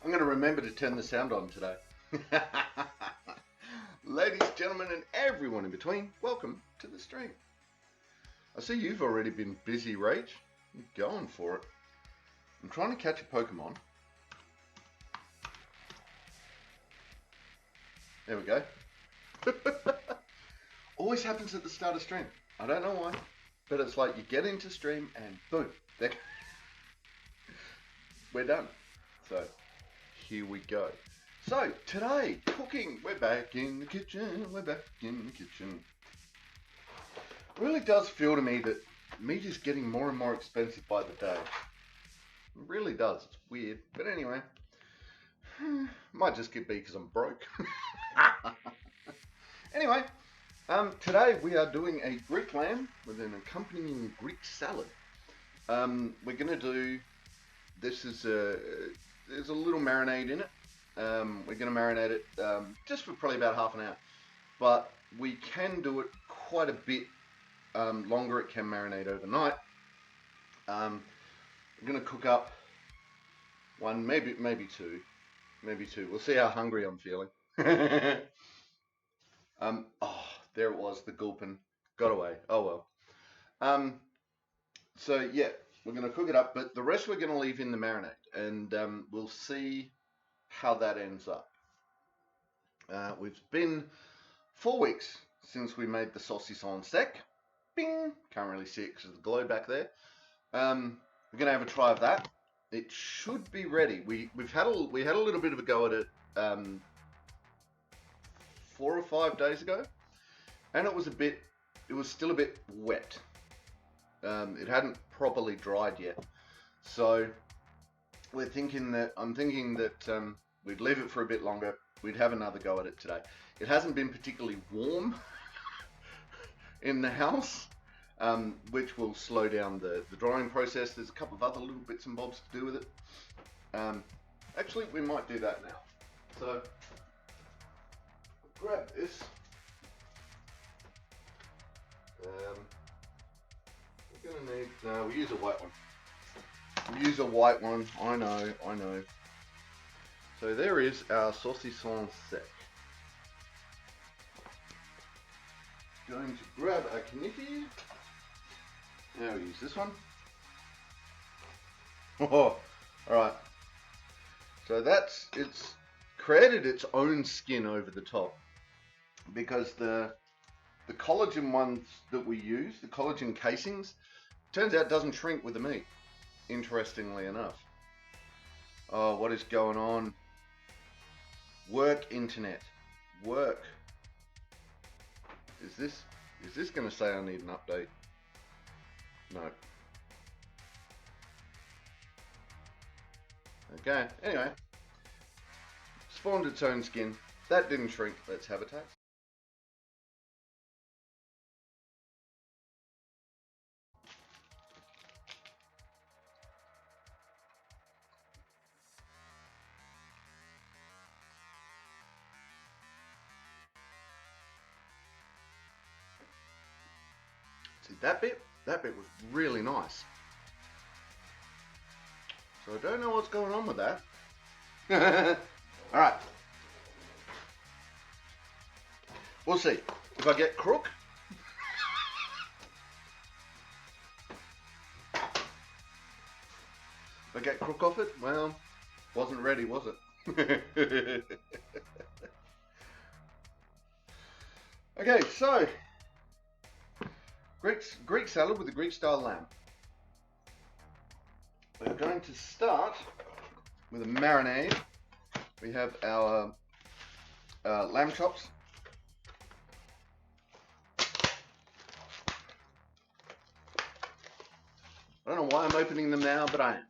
I'm going to remember to turn the sound on today. Ladies, gentlemen, and everyone in between, welcome to the stream. I see you've already been busy, Rach. You're going for it. I'm trying to catch a Pokemon. There we go. Always happens at the start of stream. I don't know why, but it's like you get into stream and boom, we're done. So here we go. So today, cooking. We're back in the kitchen. We're back in the kitchen. It really does feel to me that meat is getting more and more expensive by the day. It really does. It's weird. But anyway, might just be because I'm broke. Anyway, today we are doing a Greek lamb with an accompanying Greek salad. We're going to do, there's a little marinade in it. We're going to marinate it just for probably about half an hour. But we can do it quite a bit longer. It can marinate overnight. We're going to cook up one, maybe two. We'll see how hungry I'm feeling. Oh, there it was, the gulpin. Got away. Oh well. So yeah, we're going to cook it up, but the rest we're going to leave in the marinade, and we'll see how that ends up. We've been 4 weeks since we made the saucisson sec. Bing! Can't really see it because of the glow back there. We're going to have a try of that. It should be ready. We had a little bit of a go at it 4 or 5 days ago, and it was still a bit wet. It hadn't properly dried yet, so I'm thinking that we'd leave it for a bit longer. We'd have another go at it today. It hasn't been particularly warm in the house, which will slow down the drying process. There's a couple of other little bits and bobs to do with it. Actually, we might do that now. So grab this. We're gonna need, no, we use a white one. I know. So there is our saucisson sec. Going to grab a kniffy. Now we use this one. Oh, alright. So it's created its own skin over the top, because the collagen ones that we use, the collagen casings, turns out doesn't shrink with the meat, interestingly enough. Oh, what is going on? Work, internet. Work. Is this going to say I need an update? No. Okay, anyway. Spawned its own skin. That didn't shrink. Let's have a taste. See, that bit was really nice. So I don't know what's going on with that. Alright. We'll see. If I get crook. If I get crook off it, well, wasn't ready, was it? Okay, so Greek salad with a Greek style lamb. We're going to start with a marinade. We have our lamb chops. I don't know why I'm opening them now, but I am.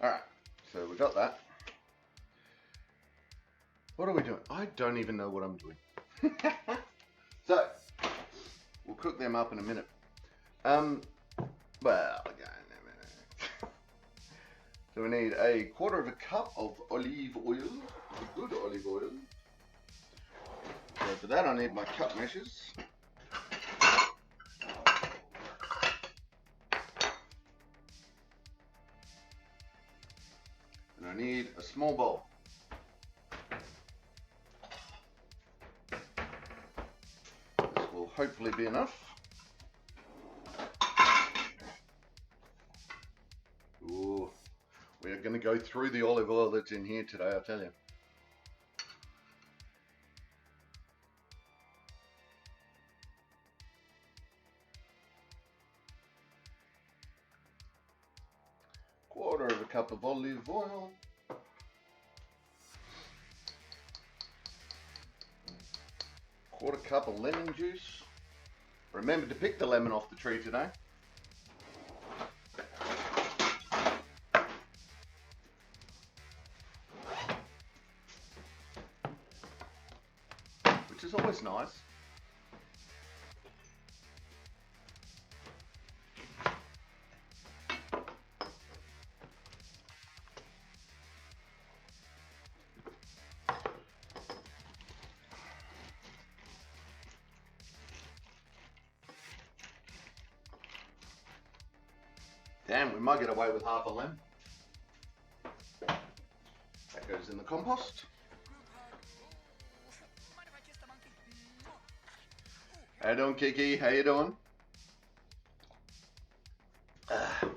Alright, so we got that. What are we doing? I don't even know what I'm doing. So, we'll cook them up in a minute. Well, So we need a quarter of a cup of olive oil, good olive oil. So for that I need my cup measures. And I need a small bowl. This will hopefully be enough. Ooh, we are going to go through the olive oil that's in here today, I'll tell you. Quarter of a cup of olive oil. Quarter cup of lemon juice. Remember to pick the lemon off the tree today. Which is always nice. Damn, we might get away with half a lemon. That goes in the compost. How you doing, Kiki? How you doing?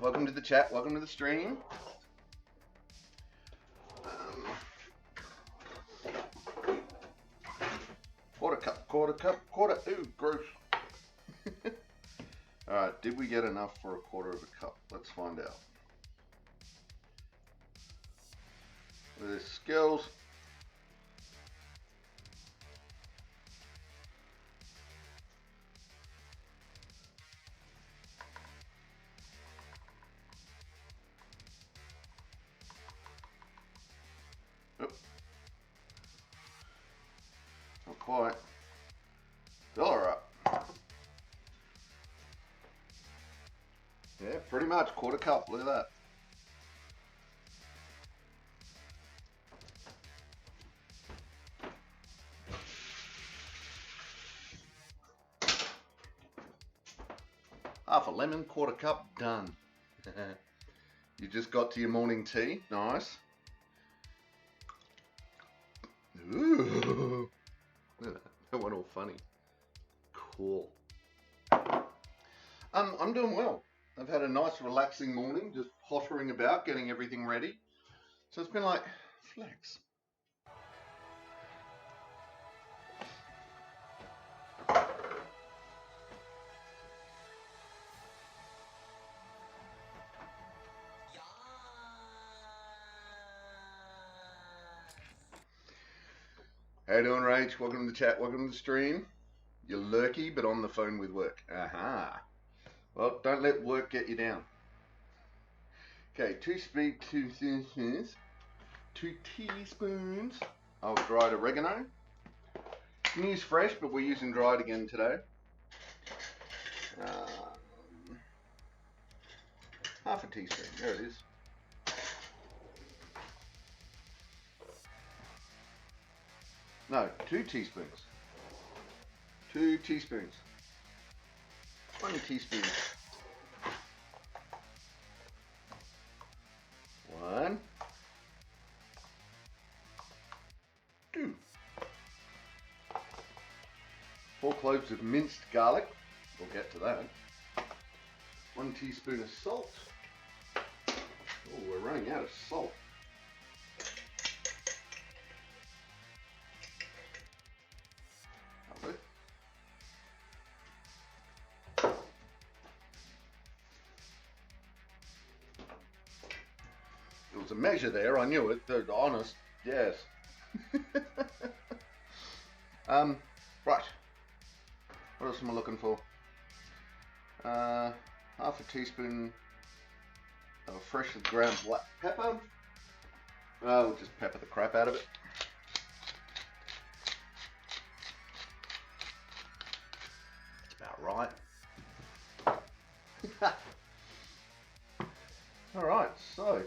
Welcome to the chat. Welcome to the stream. Quarter cup. Ooh, gross. Alright, did we get enough for a quarter of a cup? Let's find out. With this skills. Oop. Not quite. Fill her up. Yeah, pretty much quarter cup. Look at that. Half a lemon, quarter cup, done. You just got to your morning tea. Nice. Ooh. Look at that. That went all funny. Cool. I'm doing well. I've had a nice relaxing morning, just pottering about, getting everything ready. So it's been like, flex. How you doing, Rach? Welcome to the chat, welcome to the stream. You're lurky, but on the phone with work. Aha. Well, don't let work get you down. Okay, 2 teaspoons of dried oregano. You can use fresh, but we're using dried again today. Half a teaspoon, there it is. No, 2 teaspoons. 2 teaspoons. 1 teaspoon. 1, 2. 4 cloves of minced garlic. We'll get to that. 1 teaspoon of salt. Oh, we're running out of salt. Lovely. There was a measure there, I knew it, honest, yes. Right. What else am I looking for? Half a teaspoon of freshly ground black pepper. We'll just pepper the crap out of it. That's about right. Alright, so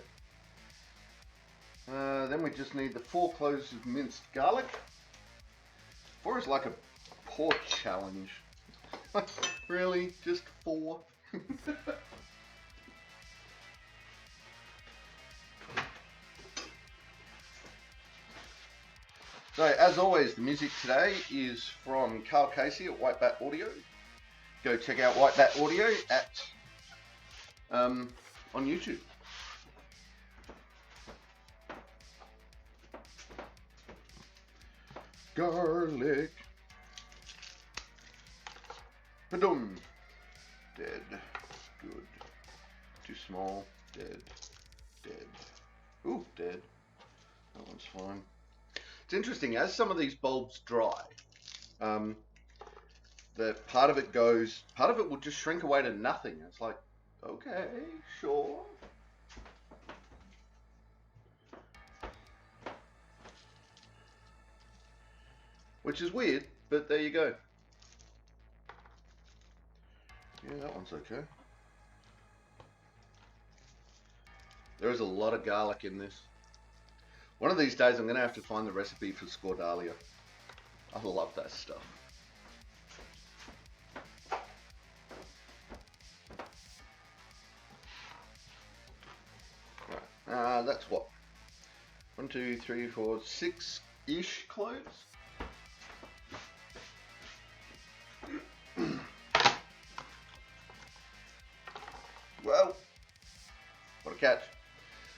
Then we just need the 4 cloves of minced garlic. 4 is like a pork challenge. Really? Just 4? So, as always, the music today is from Carl Casey at White Bat Audio. Go check out White Bat Audio at on YouTube. Garlic. Badum. Dead. Good. Too small. Dead. Dead. Ooh, dead. That one's fine. It's interesting, as some of these bulbs dry, that part of it will just shrink away to nothing. It's like, okay, sure. Which is weird, but there you go. Yeah, that one's okay. There is a lot of garlic in this. One of these days I'm going to have to find the recipe for scordalia. I love that stuff. Right. That's what? 1, 2, 3, 4, 6-ish cloves. Well, what a catch.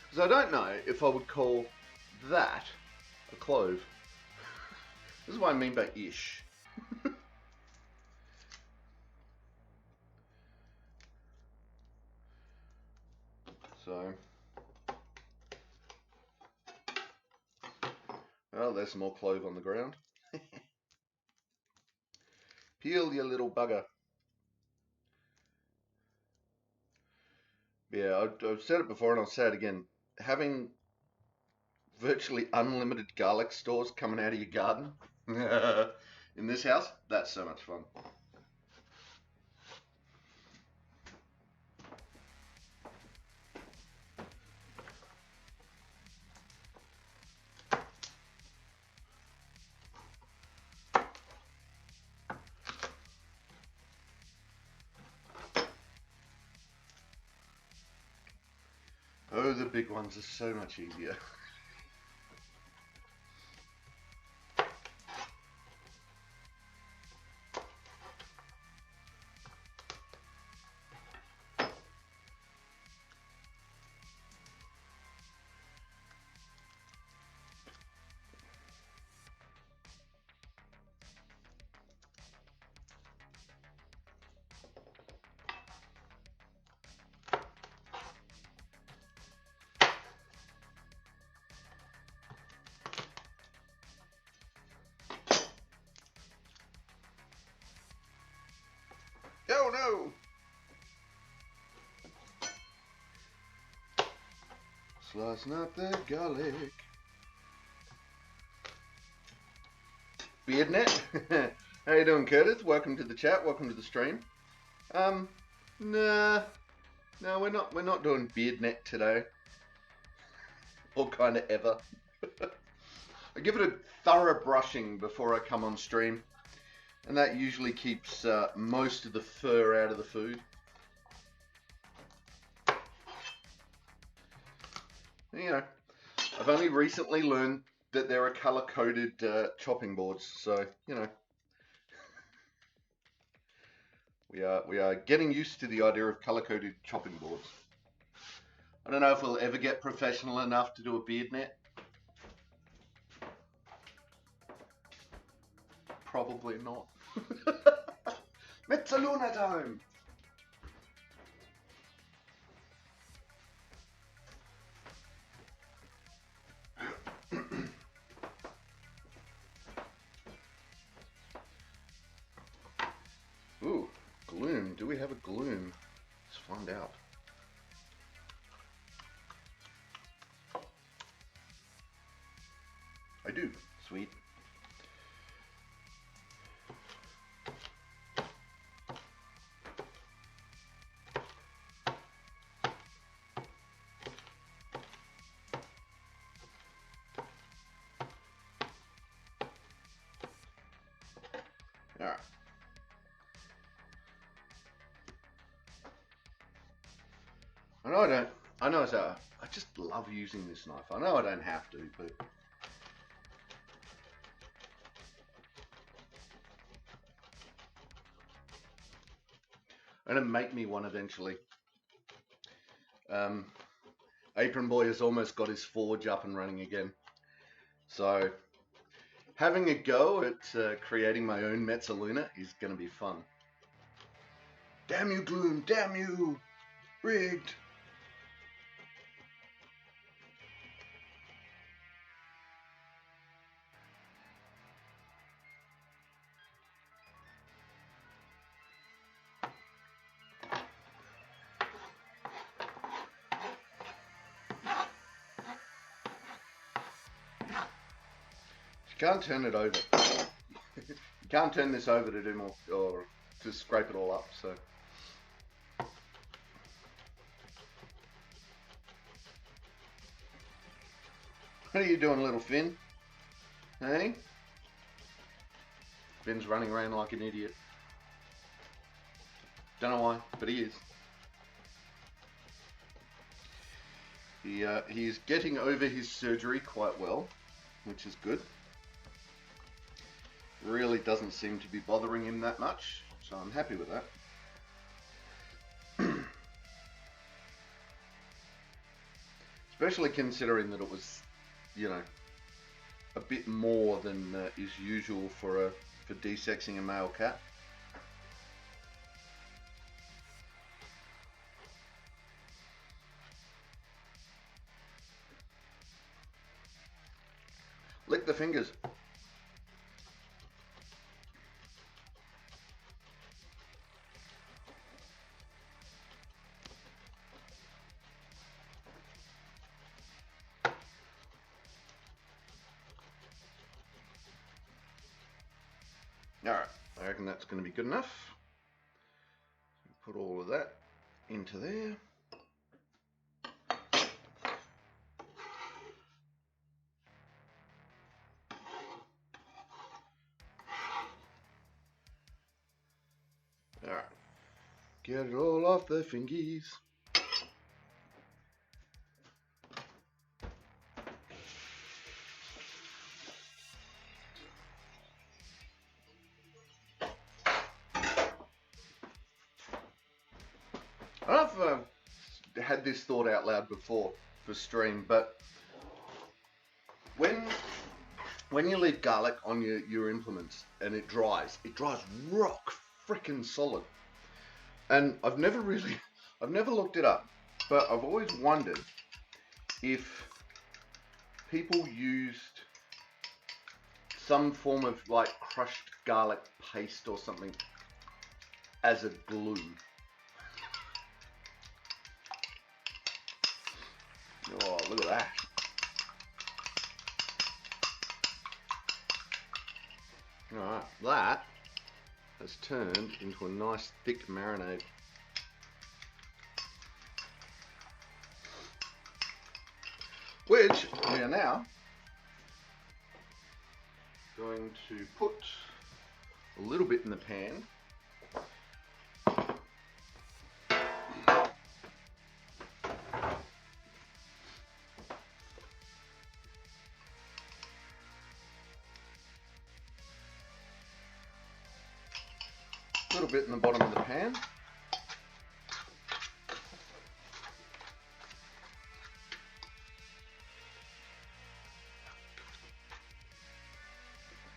Because I don't know if I would call that a clove. This is what I mean by ish. So, well, there's some more clove on the ground. Peel, you little bugger. Yeah, I've said it before and I'll say it again. Having virtually unlimited garlic stores coming out of your garden in this house, that's so much fun. Oh, the big ones are so much easier. Oh no! Slicing up the garlic. Beardnet. How you doing, Curtis? Welcome to the chat. Welcome to the stream. Nah, no, we're not doing Beardnet today, or kind of ever. I give it a thorough brushing before I come on stream, and that usually keeps most of the fur out of the food. You know, I've only recently learned that there are color-coded chopping boards, so you know, we are getting used to the idea of color-coded chopping boards. I don't know if we'll ever get professional enough to do a beard net. Probably not. Mezzaluna time! Ooh, gloom. Do we have a gloom? Let's find out. I do. Sweet. I know I just love using this knife. I know I don't have to, but and it'll make me one eventually. Apron Boy has almost got his forge up and running again. So having a go at creating my own Mezzaluna is going to be fun. Damn you, Gloom! Damn you! Rigged! You can't turn it over. You can't turn this over to do more, or to scrape it all up, so. What are you doing, little Finn? Hey? Finn's running around like an idiot. Don't know why, but he is. He is getting over his surgery quite well, which is good. Really doesn't seem to be bothering him that much, so I'm happy with that. Especially considering that it was, you know, a bit more than is usual for desexing a male cat. Lick the fingers. Alright, I reckon that's going to be good enough. Put all of that into there. Alright, get it all off the fingies. I don't know if I've had this thought out loud before for stream, but when you leave garlic on your implements and it dries rock freaking solid. And I've never looked it up, but I've always wondered if people used some form of like crushed garlic paste or something as a glue. Oh, look at that. Alright, that has turned into a nice thick marinade. Which we are now going to put a little bit in the pan. A little bit in the bottom of the pan.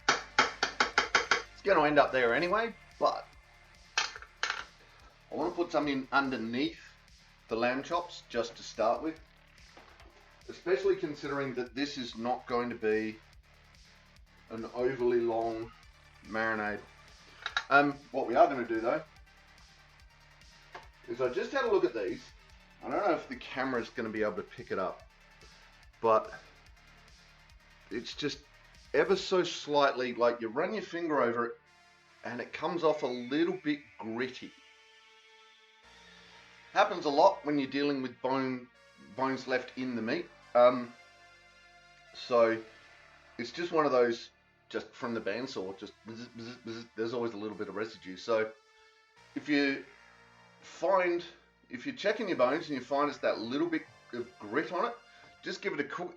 It's going to end up there anyway, but I want to put something underneath the lamb chops just to start with, especially considering that this is not going to be an overly long marinade. What we are going to do though is I just had a look at these. I don't know if the camera is going to be able to pick it up, but it's just ever so slightly, like you run your finger over it and it comes off a little bit gritty. Happens a lot when you're dealing with bones left in the meat. So it's just one of those, just from the bandsaw, just bzz, bzz, bzz, there's always a little bit of residue. So if you find if you're checking your bones and you find it's that little bit of grit on it, just give it a quick,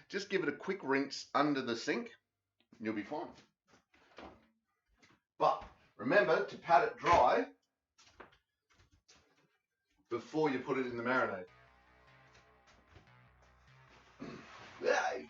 just give it a quick rinse under the sink, and you'll be fine. But remember to pat it dry before you put it in the marinade. Yay!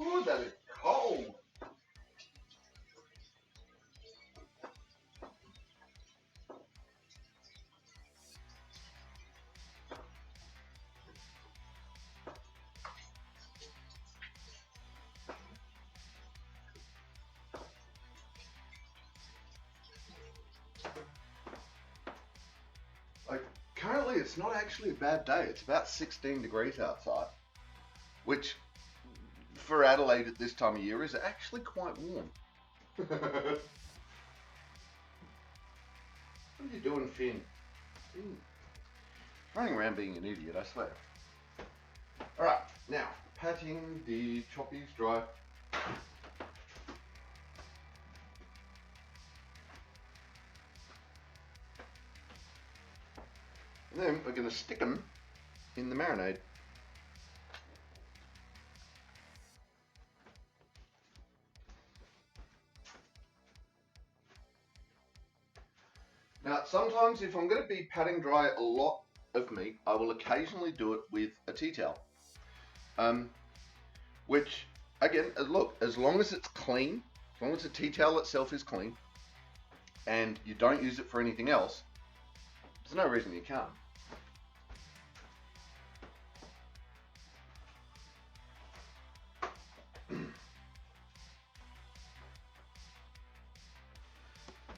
Oh, that is cold. Like, currently it's not actually a bad day. It's about 16 degrees outside, which for Adelaide at this time of year is actually quite warm. What are you doing, Finn? Running around being an idiot, I swear. Alright, now, patting the choppies dry. And then we're going to stick them in the marinade. Now, sometimes if I'm going to be patting dry a lot of meat, I will occasionally do it with a tea towel. Which, again, look, as long as it's clean, as long as the tea towel itself is clean, and you don't use it for anything else, there's no reason you can't.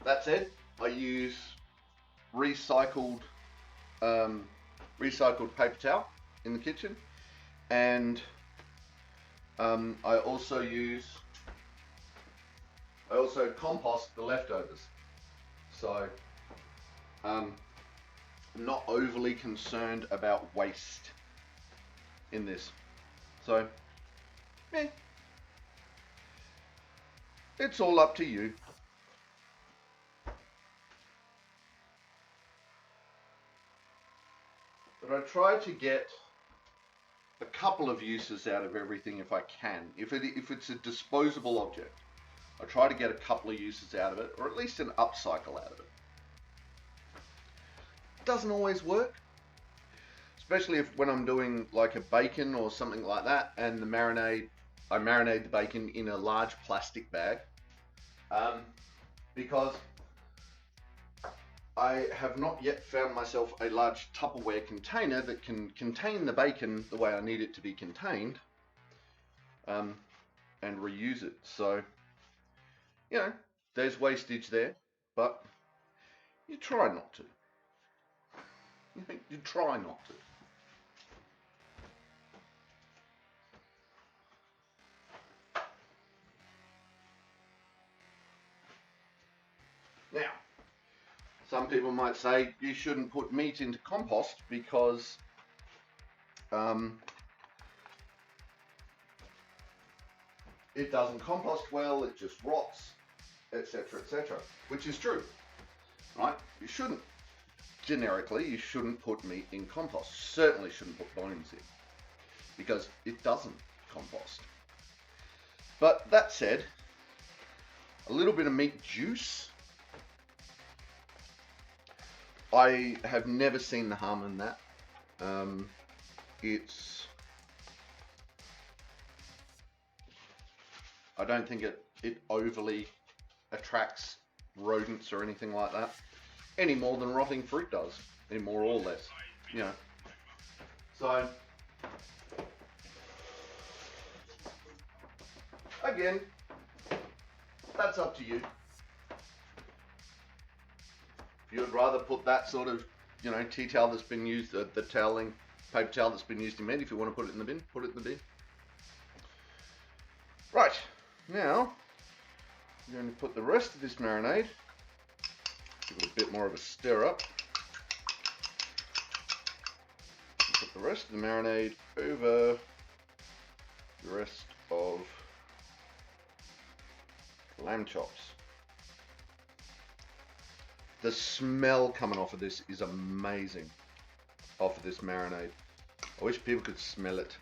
That said, I use recycled paper towel in the kitchen, and I also compost the leftovers. So I'm not overly concerned about waste in this. So it's all up to you. But I try to get a couple of uses out of everything if I can. If it's a disposable object, I try to get a couple of uses out of it, or at least an upcycle out of it. It doesn't always work, especially when I'm doing like a bacon or something like that, and I marinate the bacon in a large plastic bag, because I have not yet found myself a large Tupperware container that can contain the bacon the way I need it to be contained, and reuse it. So, you know, there's wastage there, but you try not to. You try not to. Now, some people might say you shouldn't put meat into compost because it doesn't compost well, it just rots, etc., etc., which is true, right? You shouldn't. Generically, you shouldn't put meat in compost. Certainly shouldn't put bones in, because it doesn't compost. But that said, a little bit of meat juice, I have never seen the harm in that. I don't think it overly attracts rodents or anything like that, any more than rotting fruit does, any more or less, you know. So, again, that's up to you. you would rather put that sort of, you know, tea towel that's been used, the toweling, paper towel that's been used in meat, if you want to put it in the bin, put it in the bin. Right, now, I'm going to put the rest of this marinade, give it a bit more of a stir up. Put the rest of the marinade over the rest of the lamb chops. The smell coming off of this is amazing, off of this marinade. I wish people could smell it.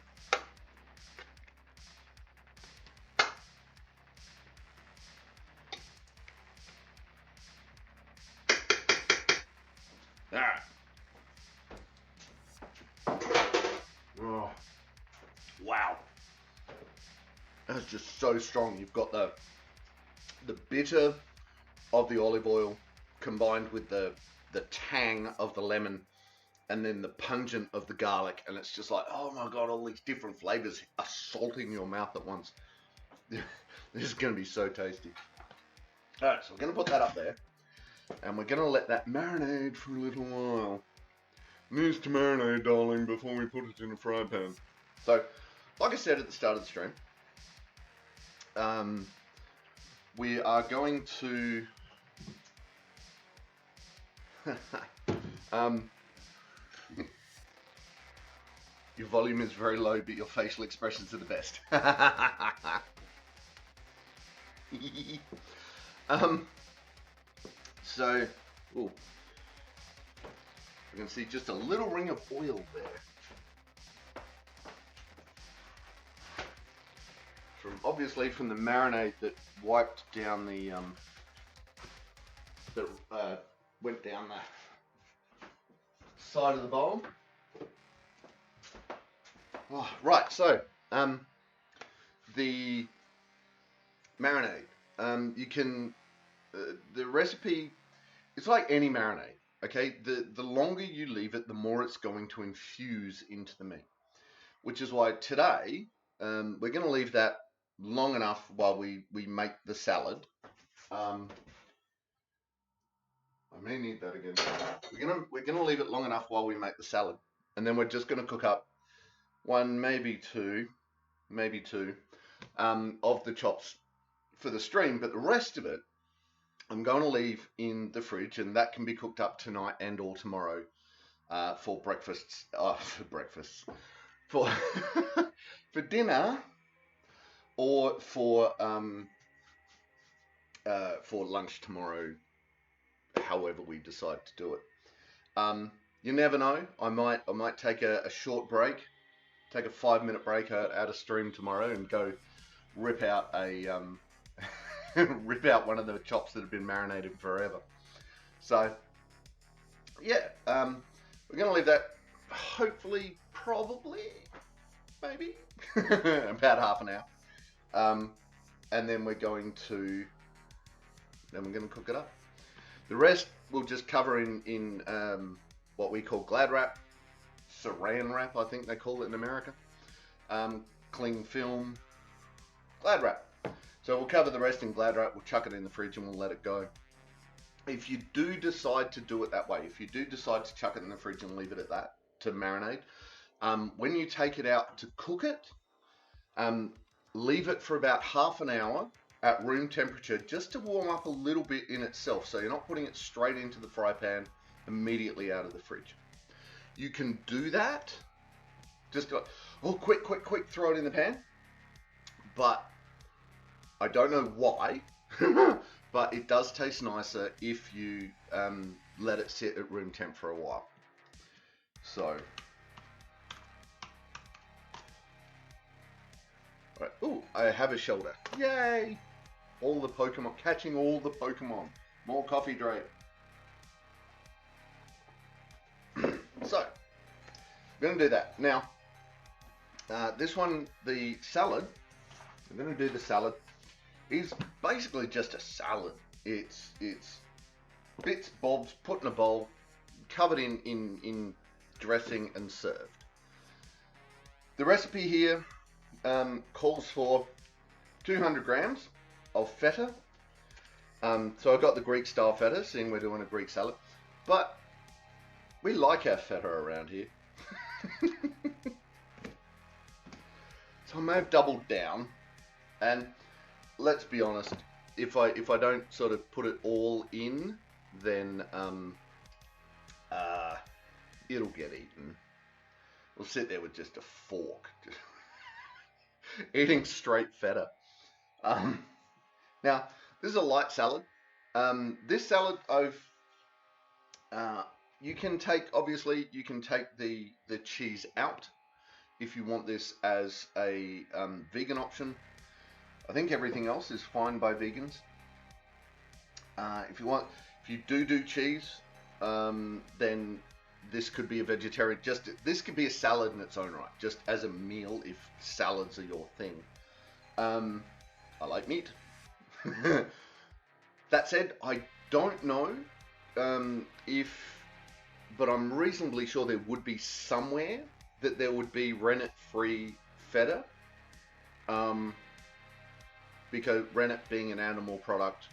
Ah. Oh. Wow. That's just so strong. You've got the bitter of the olive oil combined with the tang of the lemon, and then the pungent of the garlic, and it's just like, oh my god, all these different flavors assaulting your mouth at once. This is going to be so tasty. Alright, so we're going to put that up there, and we're going to let that marinade for a little while. Needs to marinate, darling, before we put it in a fry pan. So, like I said at the start of the stream, we are going to your volume is very low, but your facial expressions are the best. So, ooh, you can see just a little ring of oil there. Obviously from the marinade that wiped down the went down that side of the bowl. Oh, right, so the marinade, you can the recipe, it's like any marinade. Okay, the longer you leave it, the more it's going to infuse into the meat, which is why today we're going to leave that long enough while we make the salad. I may need that again. We're gonna leave it long enough while we make the salad, and then we're just gonna cook up one, maybe two of the chops for the stream, but the rest of it I'm going to leave in the fridge, and that can be cooked up tonight and or tomorrow for breakfasts. For for dinner, or for lunch tomorrow, however we decide to do it. You never know. I might take a short break, take a 5-minute break out of stream tomorrow, and go rip out a rip out one of the chops that have been marinated forever. So yeah, we're gonna leave that hopefully, probably, maybe about half an hour, and then we're going to cook it up. The rest we'll just cover in what we call Glad wrap, Saran wrap, I think they call it in America, cling film, Glad wrap. So we'll cover the rest in Glad wrap, we'll chuck it in the fridge, and we'll let it go. If you do decide to do it that way, if you do decide to chuck it in the fridge and leave it at that to marinate, when you take it out to cook it, leave it for about half an hour at room temperature, just to warm up a little bit in itself, so you're not putting it straight into the fry pan immediately out of the fridge. You can do that, just go, oh, quick, throw it in the pan, but I don't know why, but it does taste nicer if you let it sit at room temp for a while. So, right. Ooh, I have a shoulder. Yay! All the Pokemon, catching all the Pokemon. More coffee, Drake. So, we're going to do that. Now, this one, the salad, we're going to do the salad, is basically just a salad. It's bits, bobs, put in a bowl, covered in dressing and served. The recipe here calls for 200 grams of feta. So I've got the Greek style feta, seeing we're doing a Greek salad. But we like our feta around here. So I may have doubled down, and let's be honest, if I don't sort of put it all in, then it'll get eaten. We'll sit there with just a fork, just eating straight feta. Now, this is a light salad. This salad, you can take, obviously, you can take the cheese out if you want this as a vegan option. I think everything else is fine by vegans. If you do cheese, then this could be a vegetarian. This could be a salad in its own right, just as a meal if salads are your thing. I like meat. That said, I don't know but I'm reasonably sure there would be somewhere that there would be rennet-free feta. Because rennet being an animal product,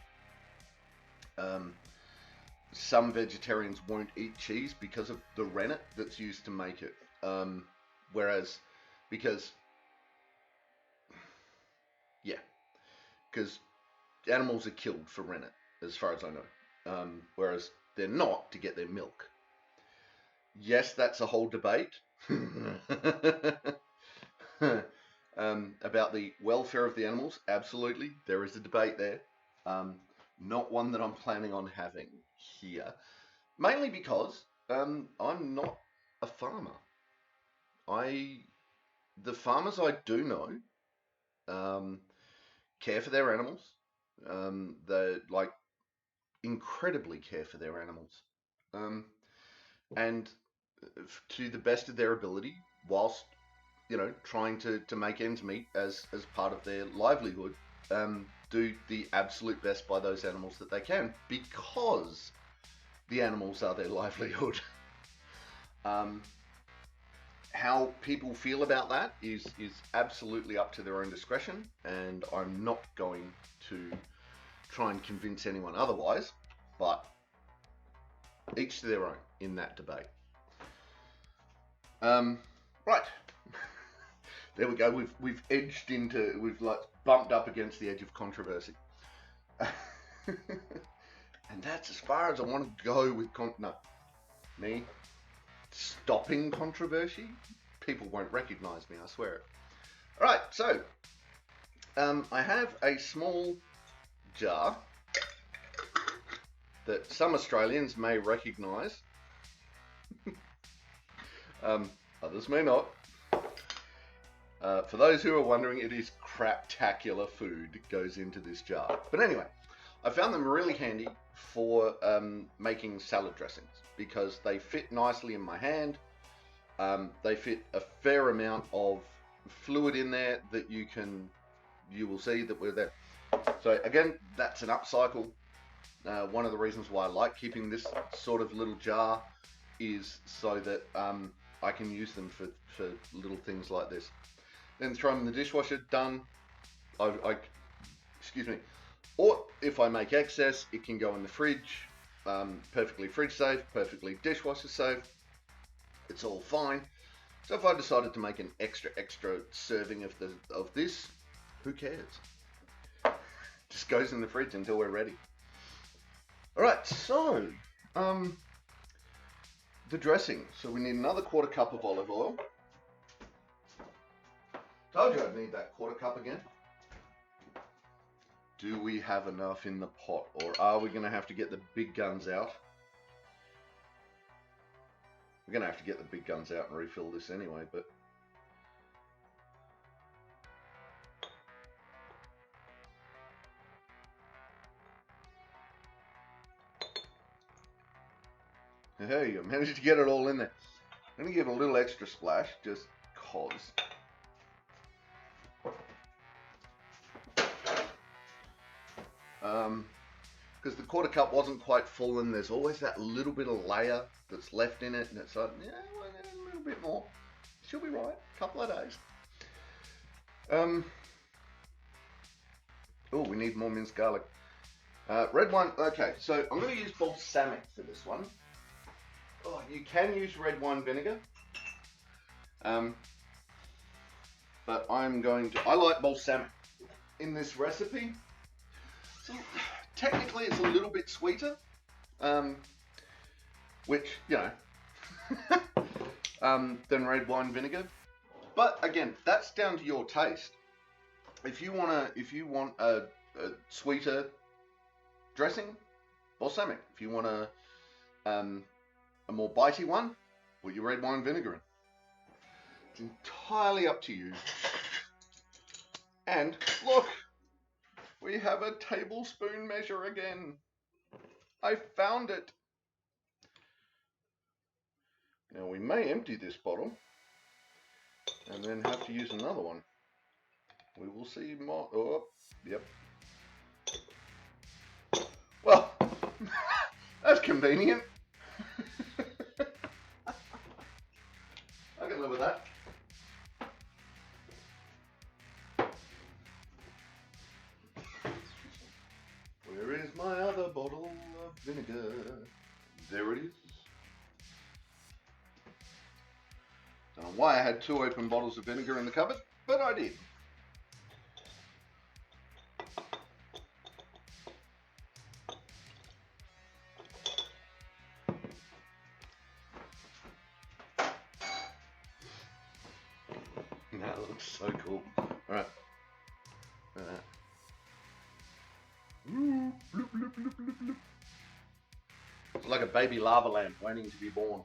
some vegetarians won't eat cheese because of the rennet that's used to make it. Because animals are killed for rennet, as far as I know, whereas they're not to get their milk. Yes, that's a whole debate about the welfare of the animals. Absolutely, there is a debate there. Not one that I'm planning on having here, mainly because I'm not a farmer. The farmers I do know care for their animals. They like incredibly care for their animals, and to the best of their ability, whilst trying to make ends meet as part of their livelihood, do the absolute best by those animals that they can, because the animals are their livelihood. How people feel about that is absolutely up to their own discretion, and I'm not going to try and convince anyone otherwise, but each to their own in that debate. Right. There we go. We've edged into, we've like bumped up against the edge of controversy. And that's as far as I want to go with me stopping controversy. People won't recognize me, I swear it. Alright, so I have a small jar that some Australians may recognize. Others may not. For those who are wondering, it is craptacular food that goes into this jar. But anyway, I found them really handy for making salad dressings because they fit nicely in my hand. They fit a fair amount of fluid in there that you will see that we're there. So again, that's an upcycle. One of the reasons why I like keeping this sort of little jar is so that I can use them for little things like this. Then throw them in the dishwasher, done. Excuse me. Or if I make excess, it can go in the fridge, perfectly fridge safe, perfectly dishwasher safe. It's all fine. So if I decided to make an extra serving of this, who cares? Just goes in the fridge until we're ready. All right, so the dressing. So we need another 1/4 cup of olive oil. Told you I'd need that 1/4 cup again. Do we have enough in the pot, or are we going to have to get the big guns out? We're going to have to get the big guns out and refill this anyway, but... There you go, managed to get it all in there. I'm going to give it a little extra splash, just cause. Because the 1/4 cup wasn't quite full, and there's always that little bit of layer that's left in it, and it's like, yeah, well, a little bit more. She'll be right, a couple of days. Oh, we need more minced garlic. Red wine, okay, so I'm going to use balsamic for this one. Oh, you can use red wine vinegar, but I like balsamic in this recipe. So technically it's a little bit sweeter, which, than red wine vinegar. But again, that's down to your taste. If you want a sweeter dressing, balsamic. If you want a more bitey one, put your red wine vinegar in. It's entirely up to you. And look, we have a tablespoon measure again. I found it. Now we may empty this bottle and then have to use another one. We will see more. Oh, yep. Well, that's convenient. I can live with that. Where is my other bottle of vinegar? There it is. Don't know why I had 2 open bottles of vinegar in the cupboard, but I did. That looks so cool. Alright. It's like a baby lava lamp waiting to be born.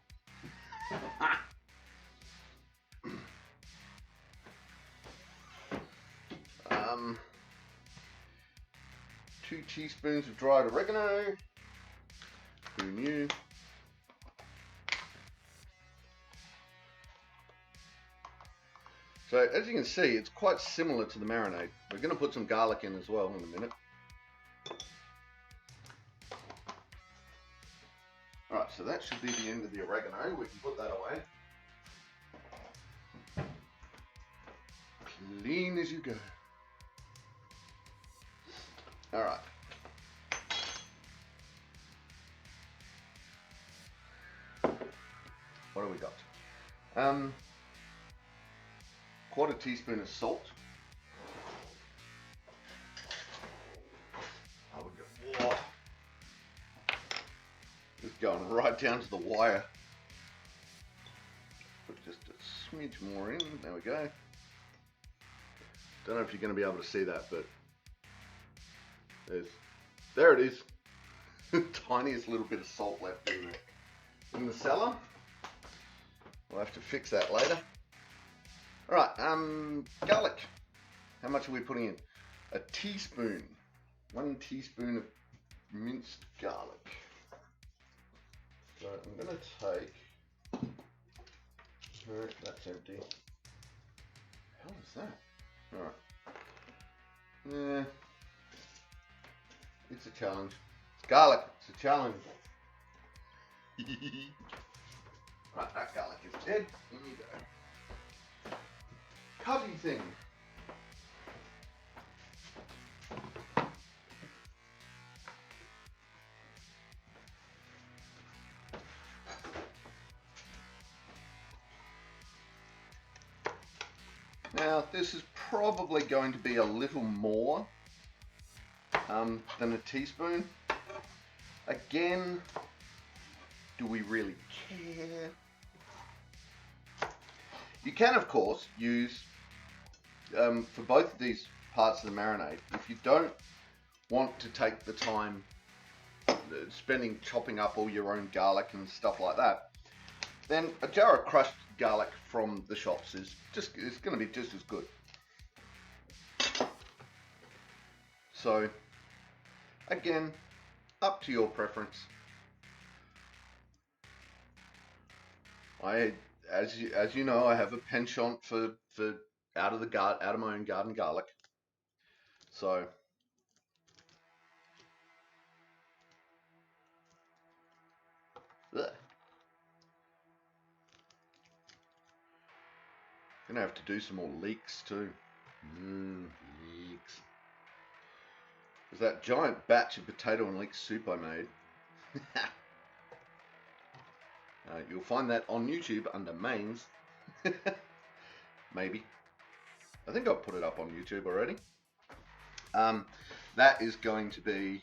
2 teaspoons of dried oregano. Who knew? So as you can see, it's quite similar to the marinade. We're going to put some garlic in as well in a minute. Alright, so that should be the end of the oregano. We can put that away. Clean as you go. Alright. What do we got? Quarter teaspoon of salt. Oh, we go. Whoa. Just going right down to the wire. Put just a smidge more in. There we go. Don't know if you're going to be able to see that, but there it is. Tiniest little bit of salt left in the cellar. We'll have to fix that later. Alright, garlic. How much are we putting in? A teaspoon. 1 teaspoon of minced garlic. So I'm going to take... No, that's empty. How is that? Alright. Yeah. It's a challenge. Garlic, it's a challenge. Right, that garlic is dead. In you go. Cubby thing. Now, this is probably going to be a little more than a teaspoon. Again, do we really care? You can, of course, use, for both of these parts of the marinade, if you don't want to take the time spending chopping up all your own garlic and stuff like that, then a jar of crushed garlic from the shops is going to be just as good. So, again, up to your preference. As you know, I have a penchant for out of my own garden garlic. So gonna have to do some more leeks too. Leeks. There's that giant batch of potato and leek soup I made. You'll find that on YouTube under mains. Maybe. I think I've put it up on YouTube already. That is going to be...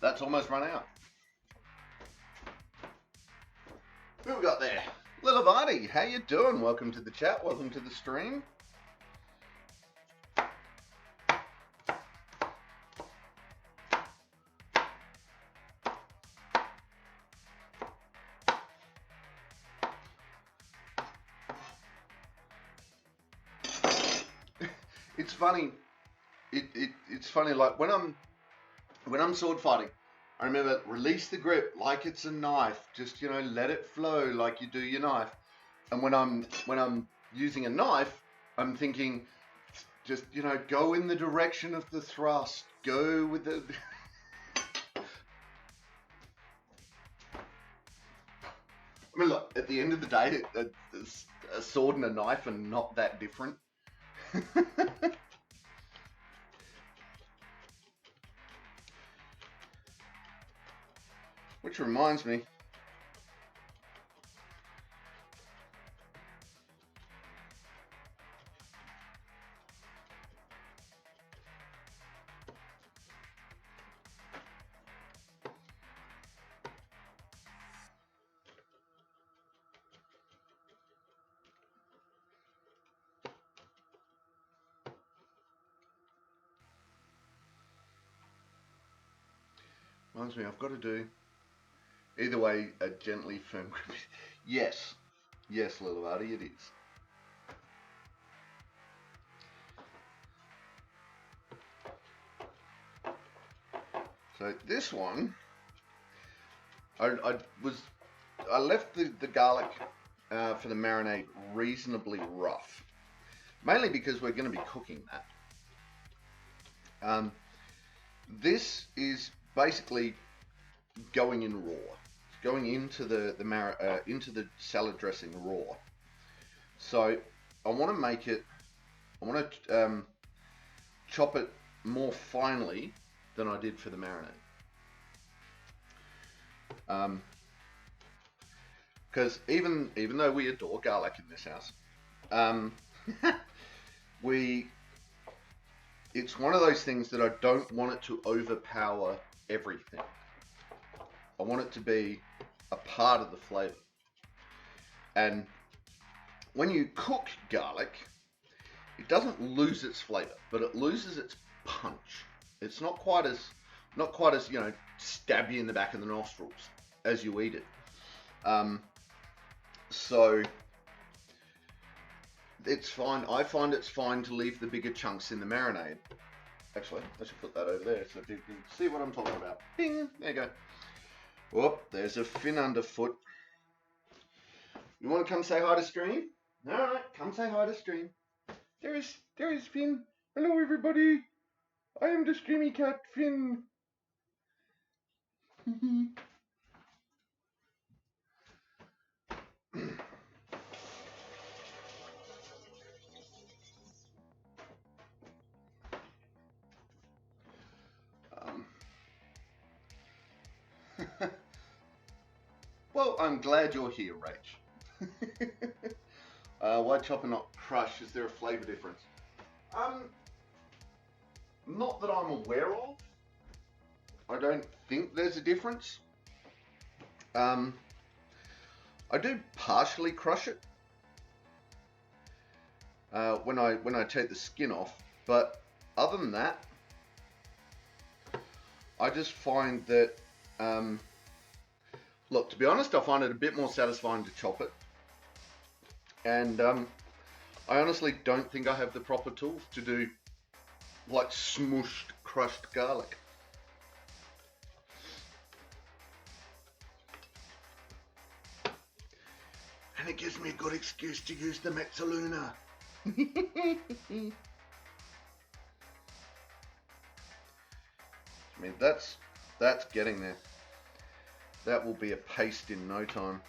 that's almost run out. Who we got there? Little Vardy, how you doing? Welcome to the chat, welcome to the stream. It's funny. It's funny. Like when I'm sword fighting, I remember release the grip like it's a knife. Just let it flow like you do your knife. And when I'm using a knife, I'm thinking, just go in the direction of the thrust. Go with the. I mean, look. At the end of the day, a sword and a knife are not that different. Which reminds me, I've got to do either way a gently firm grip. Yes, little Artie, it is. So this one, I left the garlic for the marinade reasonably rough, mainly because we're going to be cooking that. This is basically going in raw, going into into the salad dressing raw. So I want to make it. I want to chop it more finely than I did for the marinade. Because even though we adore garlic in this house, it's one of those things that I don't want it to overpower everything. I want it to be a part of the flavor. And when you cook garlic, it doesn't lose its flavor, but it loses its punch. It's not quite as stab you in the back of the nostrils as you eat it. So it's fine. I find it's fine to leave the bigger chunks in the marinade. Actually, I should put that over there so people can see what I'm talking about. Bing! There you go. Whoop, there's a fin underfoot. You want to come say hi to stream? Alright, come say hi to stream. There is Finn. Hello everybody. I am the streamy cat, Finn. Well, I'm glad you're here, Rach. Why chop and not crush? Is there a flavour difference? Not that I'm aware of. I don't think there's a difference. I do partially crush it when I take the skin off, but other than that, I just find that look, to be honest, I find it a bit more satisfying to chop it, and I honestly don't think I have the proper tools to do like smooshed crushed garlic. And it gives me a good excuse to use the Mezzaluna. I mean, that's getting there. That will be a paste in no time.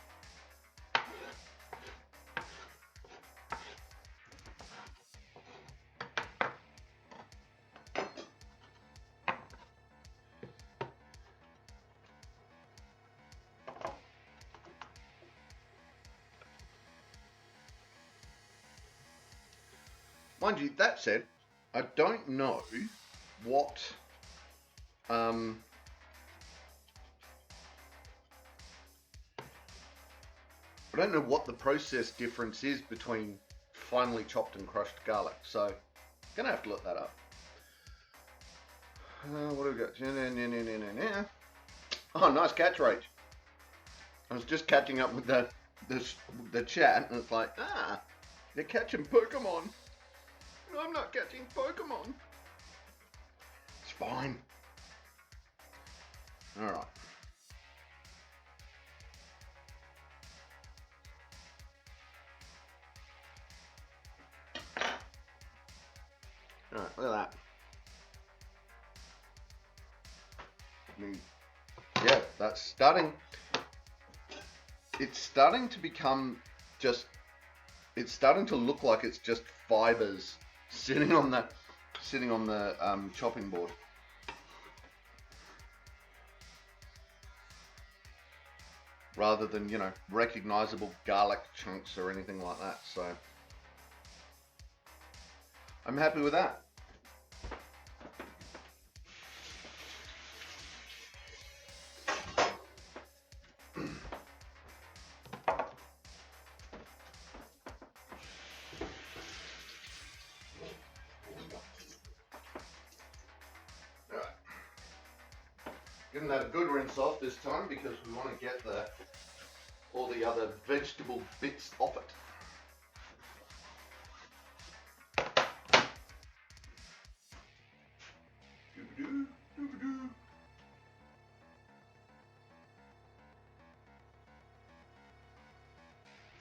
Mind you, that said, I don't know what I don't know what the process difference is between finely chopped and crushed garlic, so gonna have to look that up. What do we got? Oh, nice catch rate. I was just catching up with the chat, and it's like, you're catching Pokemon. No, I'm not catching Pokemon. It's fine. All right. All right, look at that. Yeah, that's starting. It's starting to become just. It's starting to look like it's just fibers sitting on the chopping board. Rather than, you know, recognizable garlic chunks or anything like that. So I'm happy with that. Giving that a good rinse off this time because we want to get all the other vegetable bits off it.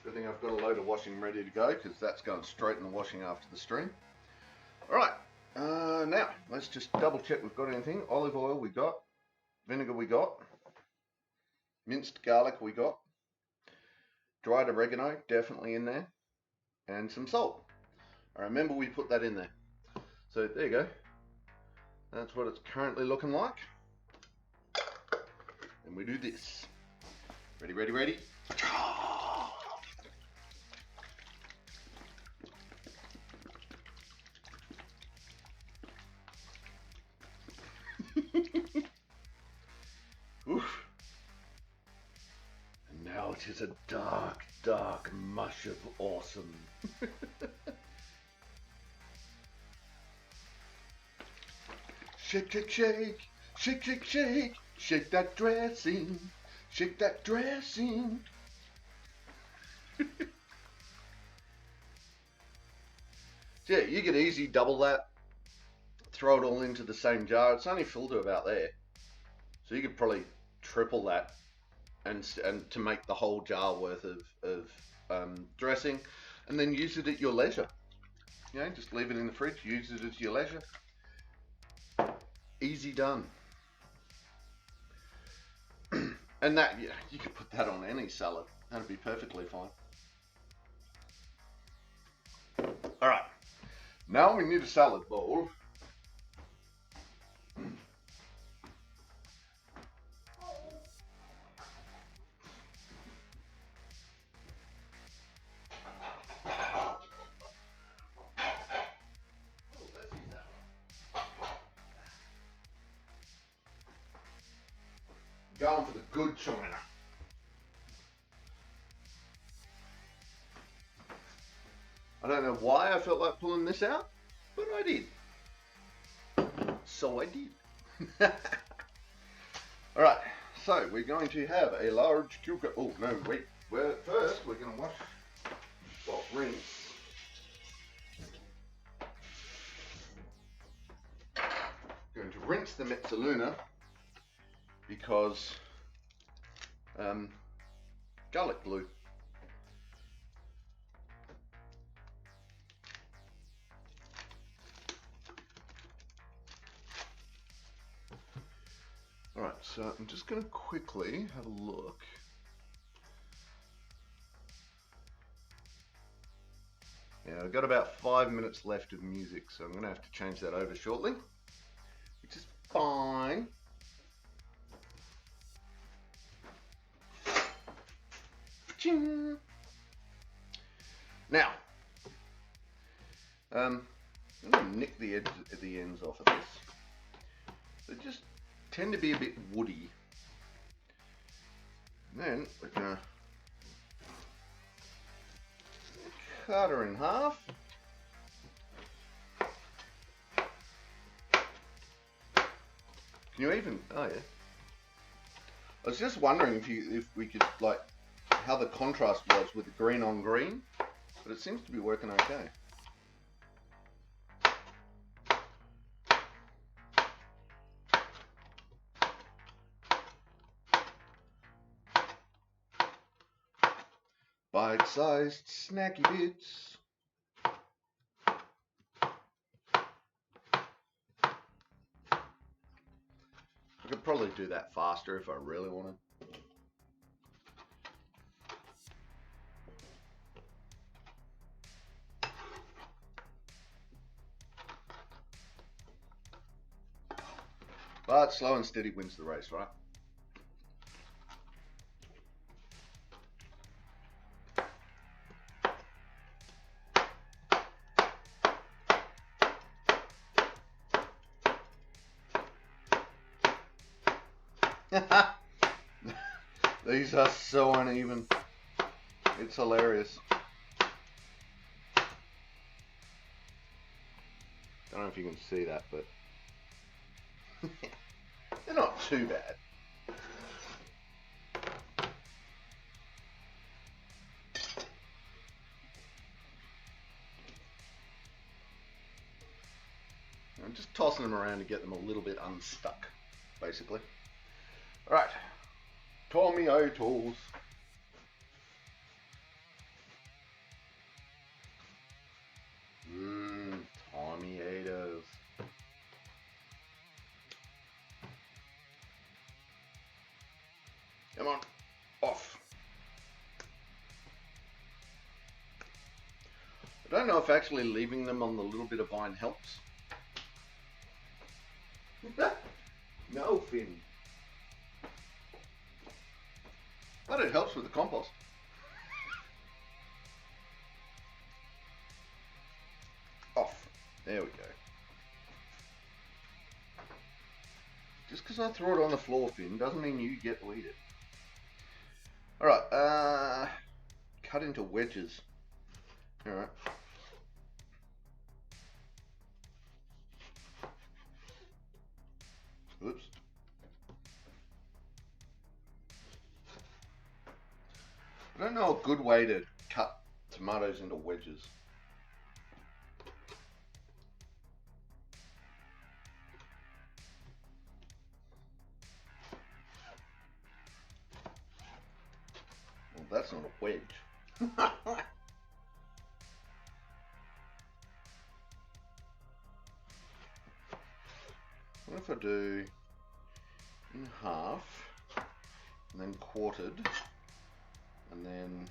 Good thing I've got a load of washing ready to go because that's going straight in the washing after the stream. Alright, now let's just double check we've got anything. Olive oil we got, vinegar we got, minced garlic we got, dried oregano definitely in there, and some salt. I remember we put that in there. So there you go. That's what it's currently looking like. And we do this. Ready, ready, ready. Oof. And now it is a dark, dark mush of awesome. Shake, shake, shake, shake, shake, shake, shake that dressing, shake that dressing. So yeah, you could easily double that, throw it all into the same jar. It's only filled to about there. So you could probably triple that and to make the whole jar worth of dressing, and then use it at your leisure. You know, just leave it in the fridge, use it at your leisure. Easy done. And that, yeah, you could put that on any salad. That'd be perfectly fine. All right, now we need a salad bowl. Going for the good china. I don't know why I felt like pulling this out, but I did. So I did. Alright, so we're going to have a large cucumber. Oh, no, wait. First, we're going to wash, well, rinse. Going to rinse the mezzaluna because garlic glue. Alright, so I'm just going to quickly have a look. Yeah, I've got about 5 minutes left of music, so I'm going to have to change that over shortly, which is fine. Now, I'm going to nick the ends off of this. They just tend to be a bit woody. And then we're going to cut her in half. Can you even? Oh yeah. I was just wondering if we could, like, how the contrast was with the green on green, but it seems to be working okay. Bite-sized snacky bits. I could probably do that faster if I really wanted. But slow and steady wins the race, right? These are so uneven. It's hilarious. Don't know if you can see that, but they're not too bad. I'm just tossing them around to get them a little bit unstuck, basically. Alright, tomatoes. Tomatoes. Come on, off. I don't know if actually leaving them on the little bit of vine helps. No, Finn. But it helps with the compost. Off. There we go. Just because I throw it on the floor, Finn, doesn't mean you get to eat it. Alright, cut into wedges. Alright. Oops. I don't know a good way to cut tomatoes into wedges. Well, that's not a wedge. What if I do in half and then quartered, and then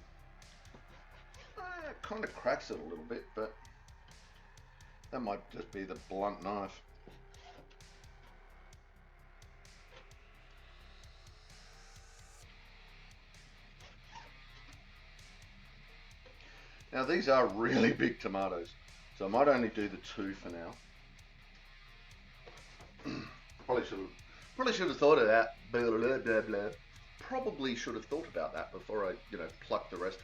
it kind of cracks it a little bit, but that might just be the blunt knife. Now these are really big tomatoes, so I might only do the 2 for now. Probably should have thought of that. Blah, blah, blah, blah. Probably should have thought about that before I, pluck the rest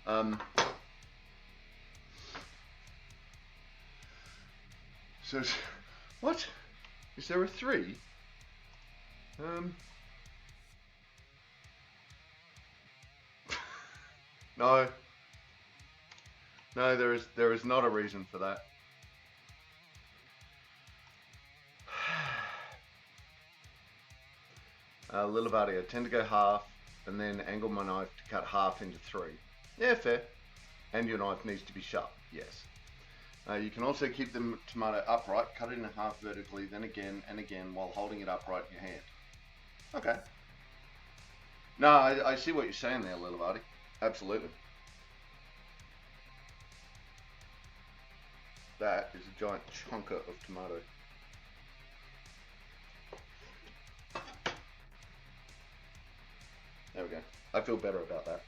of them. So, what? Is there a 3? No. No, there is not a reason for that. Lilivati, I tend to go half and then angle my knife to cut half into 3. Yeah, fair. And your knife needs to be sharp, yes. You can also keep the tomato upright, cut it in half vertically, then again and again while holding it upright in your hand. Okay. No, I see what you're saying there, Lilivati. Absolutely. That is a giant chunker of tomato. There we go. I feel better about that.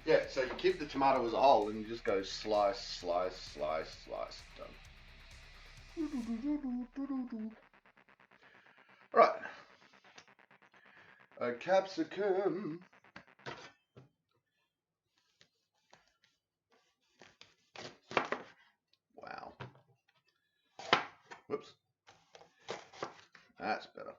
Yeah, so you keep the tomato as a whole and you just go slice, slice, slice, slice. Done. Right. A capsicum. Wow. Whoops. That's better.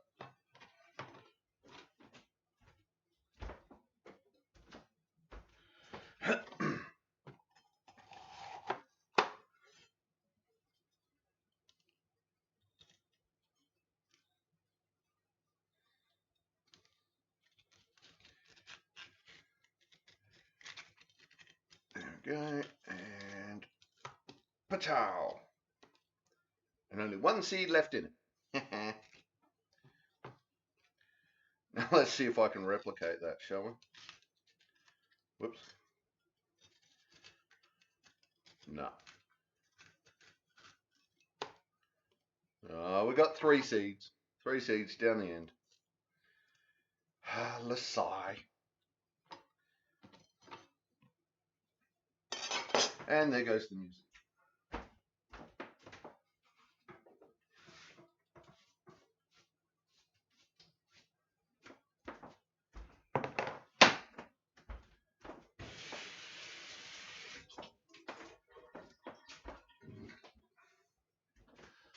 There we go. And patow. And only one seed left in it. Now let's see if I can replicate that, shall we? Whoops. No. Oh, we got 3 seeds. 3 seeds down the end. Lasai. And there goes the music.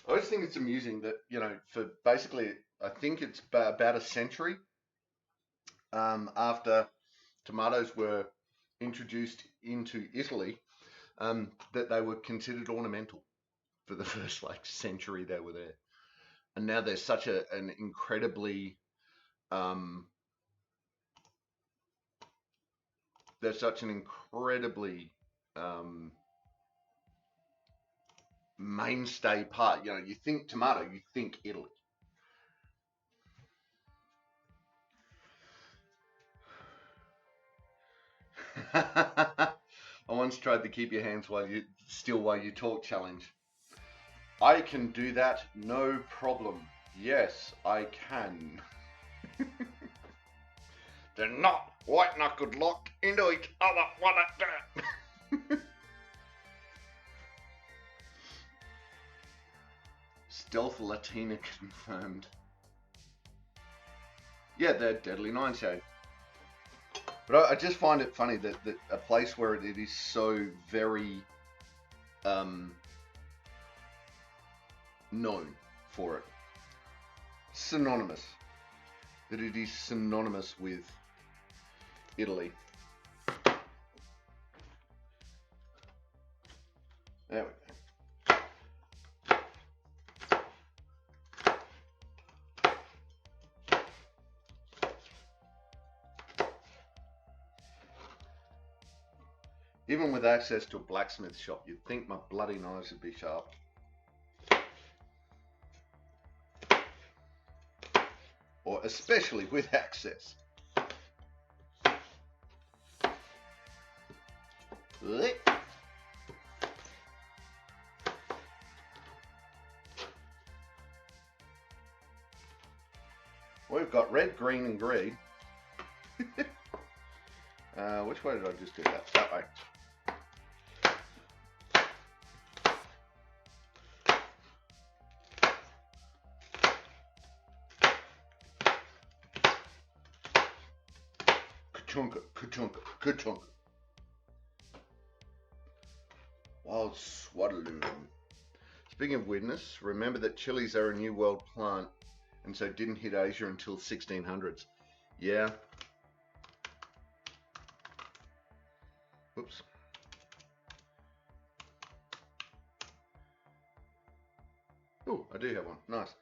I always think it's amusing that, you know, for basically, I think it's about a century after tomatoes were introduced into Italy, that they were considered ornamental for the first like century they were there. And now there's such an incredibly, there's such an incredibly mainstay part. You know, you think tomato, you think Italy. I once tried the keep your hands still while you talk challenge. I can do that, no problem. Yes, I can. They're not white-knuckled locked into each other. What a Stealth Latina confirmed. Yeah, they're deadly nightshade. But I just find it funny that a place where it is so very known for it, synonymous, that it is synonymous with Italy. There we go. Even with access to a blacksmith shop, you'd think my bloody knives would be sharp. Or especially with access. We've got red, green, and green. Which way did I just do that? That way. Ka-chunka, ka-chunka, ka-chunka. Wild swaddaloon. Speaking of weirdness, remember that chilies are a New World plant and so didn't hit Asia until 1600s. Yeah. Whoops. Oh, I do have one. Nice.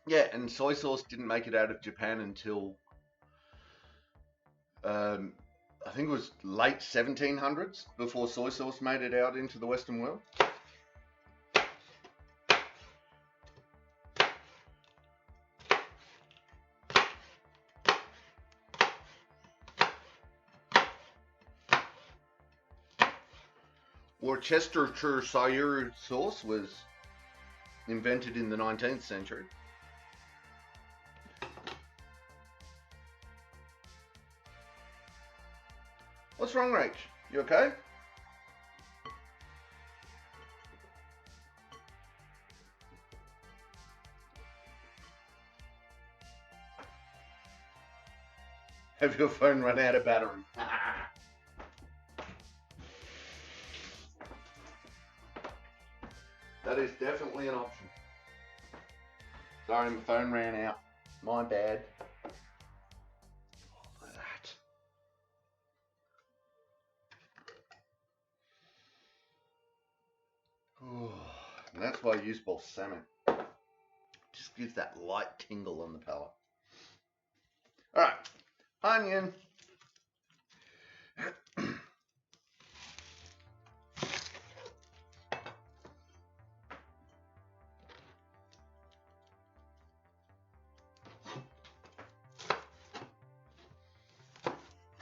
Yeah, and soy sauce didn't make it out of Japan until I think it was late 1700s before soy sauce made it out into the Western world. Worcestershire sauce was invented in the 19th century. What's wrong, Rach? You okay? Have your phone run out of battery? That is definitely an option. Sorry, my phone ran out. My bad. Look at that. Oh, and that's why I use balsamic. Just gives that light tingle on the palate. All right, onion.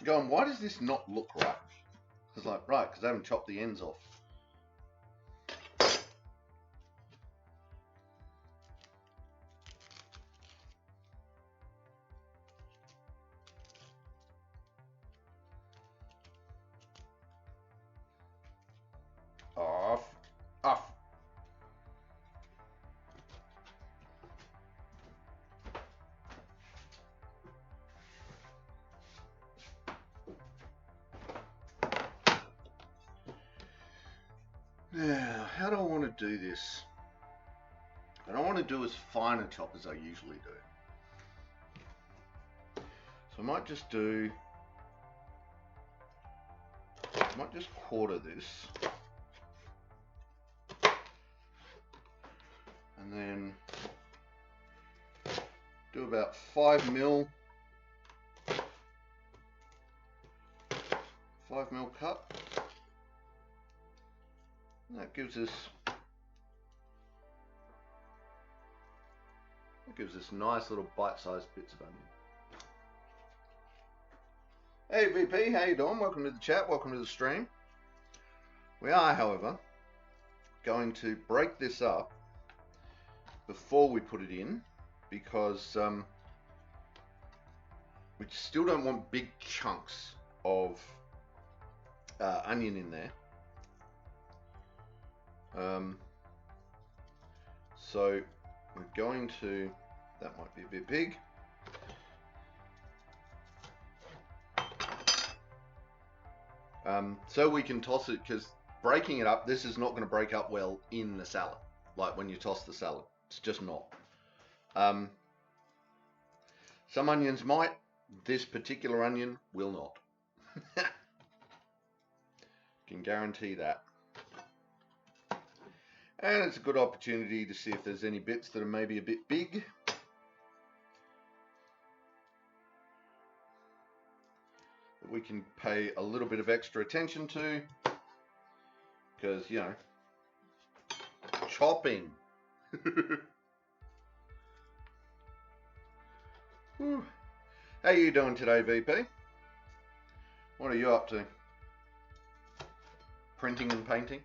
Going, why does this not look right? It's like, right, because I haven't chopped the ends off. Off. Off. Now, how do I want to do this? I don't want to do as fine a chop as I usually do. So I might just quarter this. And then do about 5 mil cut. And that gives us nice little bite-sized bits of onion. Hey VP, how you doing? Welcome to the chat, welcome to the stream. We are, however, going to break this up before we put it in, because we still don't want big chunks of onion in there. So we're going to, that might be a bit big. So we can toss it, because breaking it up, this is not going to break up well in the salad, like when you toss the salad. It's just not. Some onions might. This particular onion will not. Can guarantee that. And it's a good opportunity to see if there's any bits that are maybe a bit big. That we can pay a little bit of extra attention to. Because, you know, chopping. How are you doing today, VP? What are you up to? Printing and painting?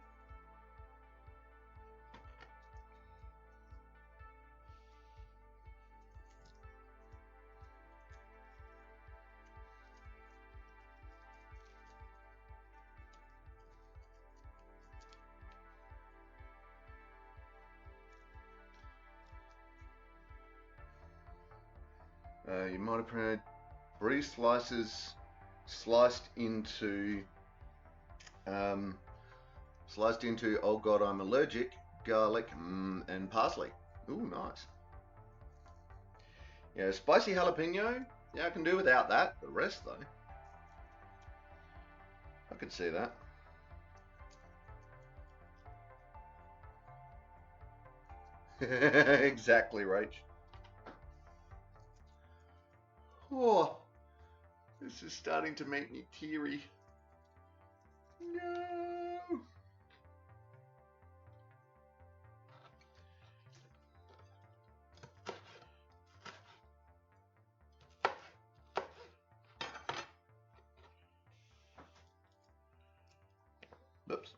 You might have heard brie slices sliced into, oh god, I'm allergic, garlic and parsley. Ooh, nice. Yeah, spicy jalapeno. Yeah, I can do without that. The rest, though, I could see that. Exactly, Rach. Oh, this is starting to make me teary. No. Oops.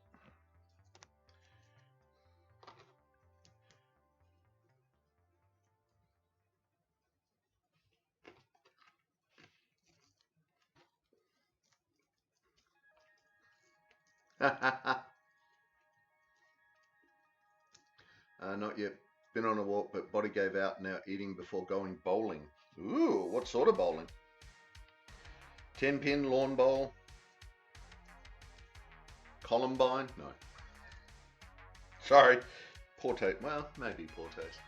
Not yet. Been on a walk, but body gave out. Now eating before going bowling. Ooh, what sort of bowling? 10-pin lawn bowl? Columbine? No. Sorry. Poor taste. Well, maybe poor taste.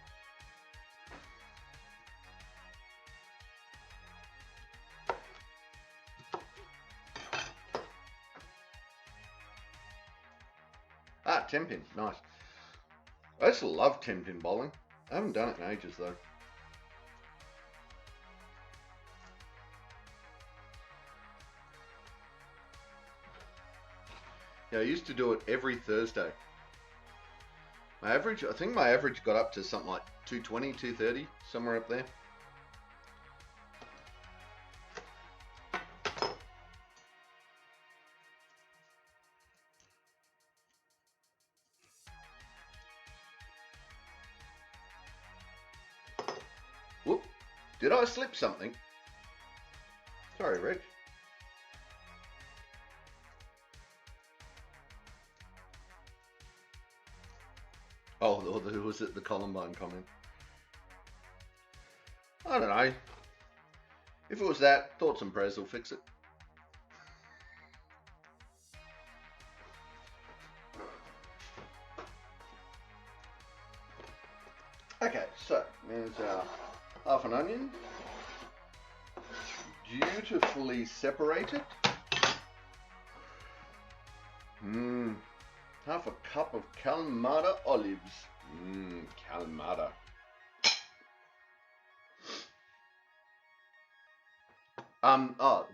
Ah, 10-pin. Nice. I used to love 10-pin bowling. I haven't done it in ages, though. Yeah, I used to do it every Thursday. I think my average got up to something like 220, 230, somewhere up there. Whoop. Did I slip something? Sorry, Reg. Oh, was it the Columbine comment? I don't know. If it was that, Thoughts and Prayers will fix it. Okay, so there's half an onion, beautifully separated. Half a cup of Kalamata olives. Kalamata.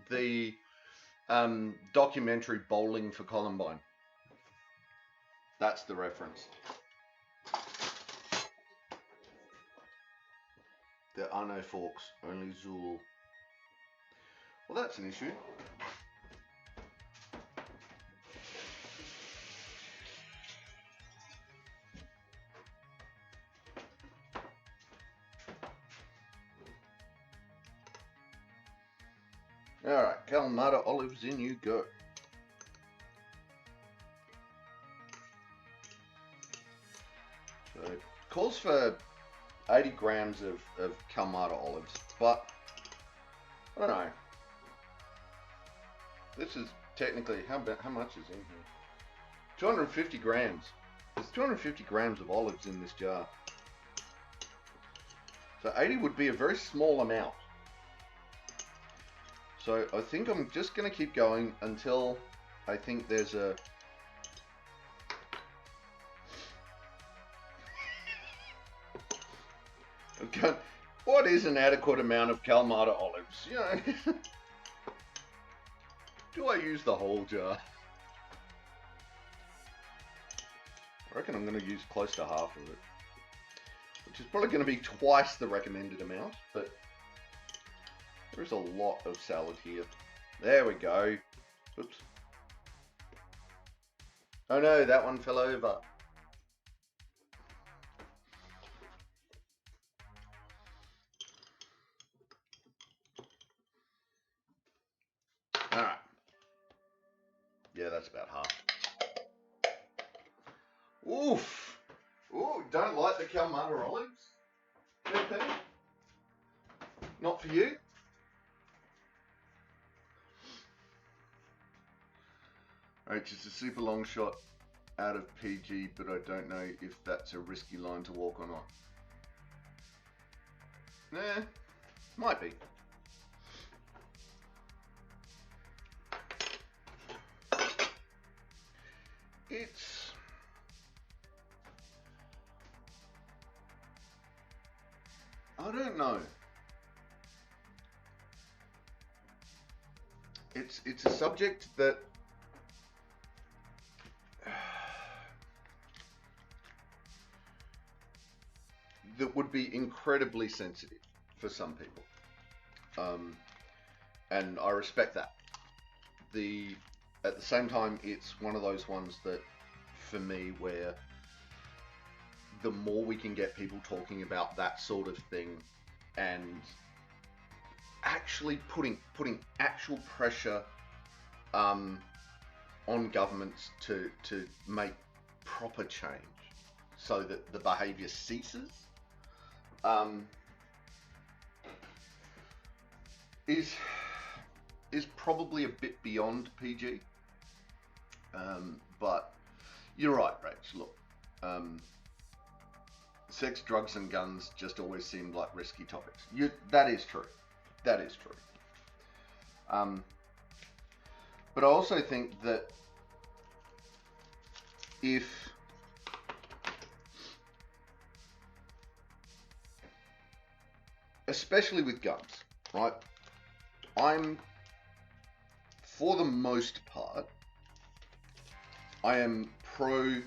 The documentary Bowling for Columbine. That's the reference. There are no forks, only Zool. Well, that's an issue. Alright, Kalamata olives, in you go. So it calls for 80 grams of Kalamata olives, but I don't know. This is technically, how much is in here? 250 grams. There's 250 grams of olives in this jar. So 80 would be a very small amount. So I think I'm just going to keep going until I think there's a... What is an adequate amount of Kalamata olives? You know, do I use the whole jar? I reckon I'm going to use close to half of it, which is probably going to be twice the recommended amount, but there's a lot of salad here. There we go. Oops. Oh no, that one fell over. Alright. Yeah, that's about half. Oof. Ooh, don't like the Kalamata olives? Okay. Not for you? Alright, just a super long shot out of PG, but I don't know if that's a risky line to walk or not. Nah, might be. It's... I don't know. It's a subject that would be incredibly sensitive for some people, and I respect that. At the same time, it's one of those ones that, for me, where the more we can get people talking about that sort of thing and actually putting actual pressure on governments to make proper change so that the behaviour ceases is probably a bit beyond PG. But you're right, Rach. Look, sex, drugs, and guns just always seemed like risky topics. That is true. That is true. But I also think that if especially with guns, right? For the most part, I am pro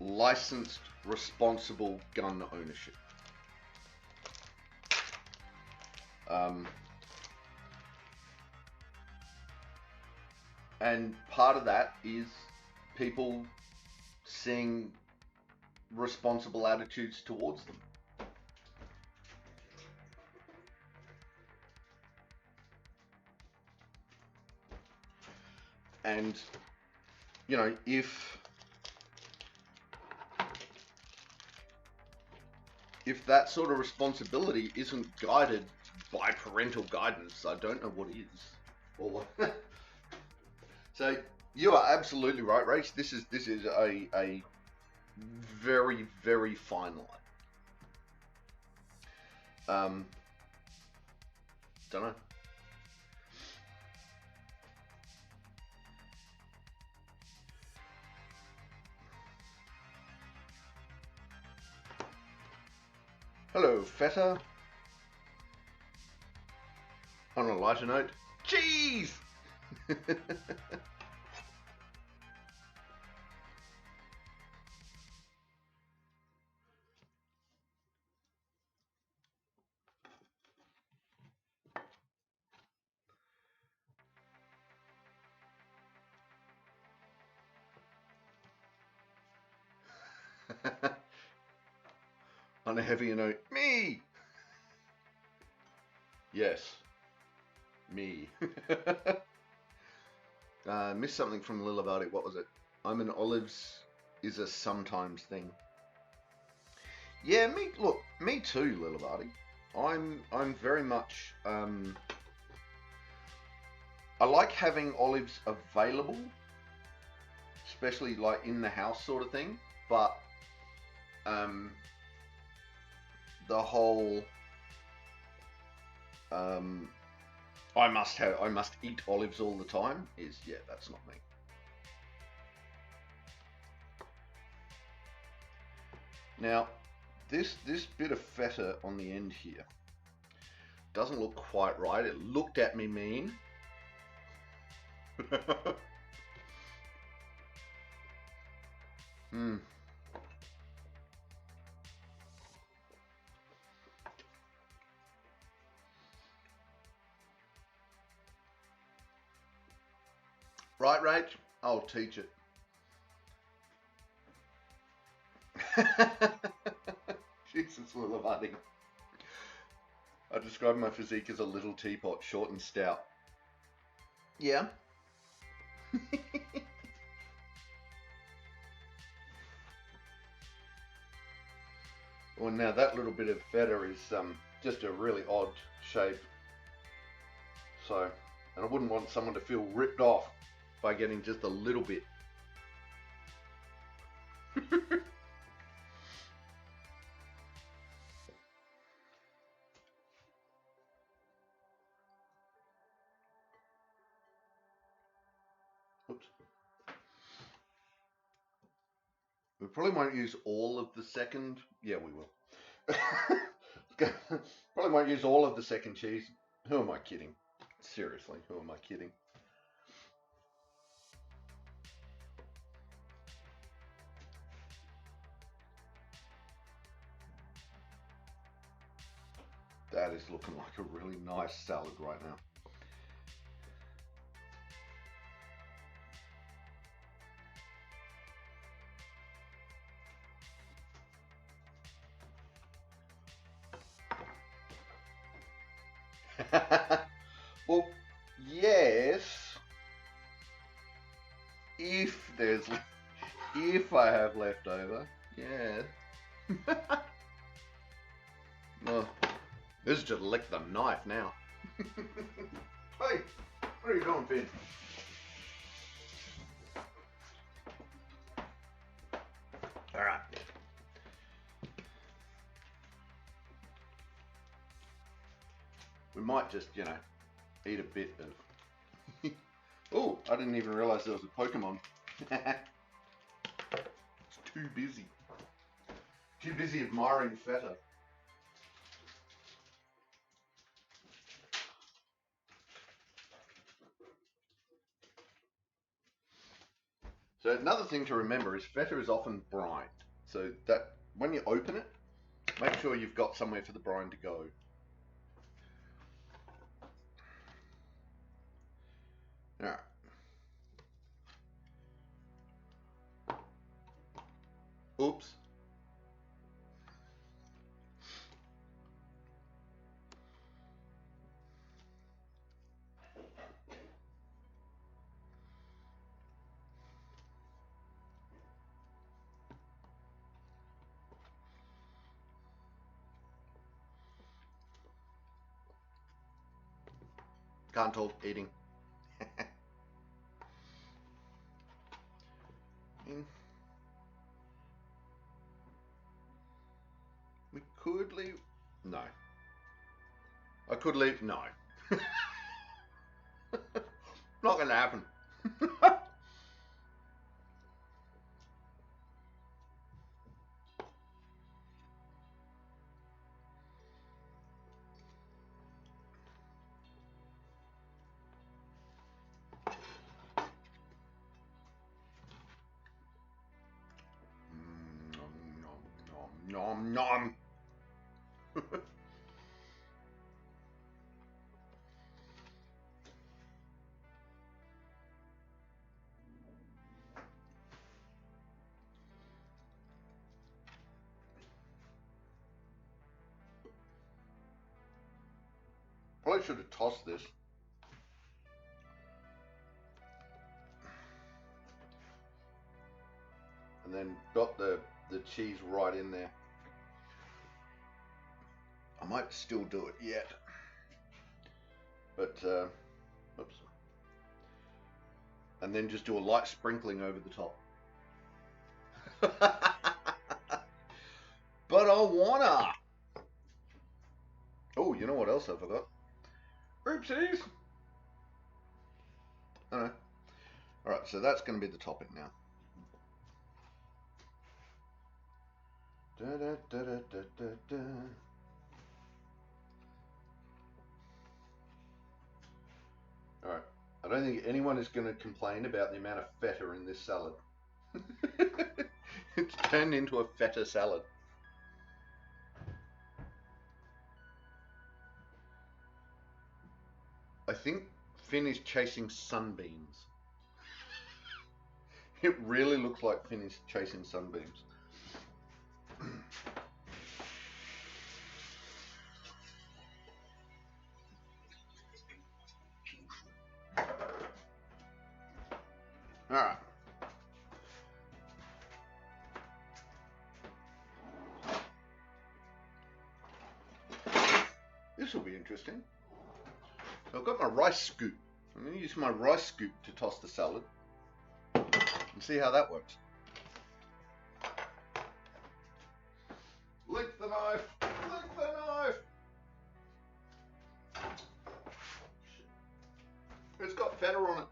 licensed, responsible gun ownership. And part of that is people seeing responsible attitudes towards them. And, you know, if that sort of responsibility isn't guided by parental guidance, I don't know what is. Or so you are absolutely right, Rach. This is a very, very fine line. Don't know. Hello, Feta. On a lighter note, cheese! On a heavier note, me! Yes, me. Missed something from Lilavati. What was it? I'm an olives is a sometimes thing. Yeah, me too, Lilavati. I'm very much I like having olives available, especially like in the house sort of thing, but the whole I must eat olives all the time is, yeah, that's not me. Now, this bit of feta on the end here doesn't look quite right. It looked at me mean. Right, Rach? I'll teach it. Jesus, Lilavati. I describe my physique as a little teapot, short and stout. Yeah. Well, now that little bit of feta is just a really odd shape. So, and I wouldn't want someone to feel ripped off by getting just a little bit. Oops. We probably won't use all of the second. Yeah, we will. Probably won't use all of the second cheese. Who am I kidding? Seriously, who am I kidding? That is looking like a really nice salad right now. Well, yes, have left over. Yeah. Oh, this is just lick the knife now. Hey, what are you doing, Finn? Alright. We might just, you know, eat a bit of... Oh, I didn't even realise there was a Pokemon. It's too busy. Too busy admiring Feta. So another thing to remember is Feta is often brined. So that when you open it, make sure you've got somewhere for the brine to go. Alright. Oops. Can't talk, eating. We could leave. No. I could leave. No. Not gonna happen. Nom nom nom. Probably should have tossed this. And then got the cheese right in there. I might still do it yet. But, oops. And then just do a light sprinkling over the top. But I wanna. Oh, you know what else I forgot? Oopsies. Alright, so that's going to be the topping now. Da, da, da, da, da, da. Alright, I don't think anyone is going to complain about the amount of feta in this salad. It's turned into a feta salad. I think Finn is chasing sunbeams. It really looks like Finn is chasing sunbeams. Alright. This will be interesting. So I've got my rice scoop. I'm going to use my rice scoop to toss the salad and see how that works. Lick the knife! Lick the knife! It's got feta on it.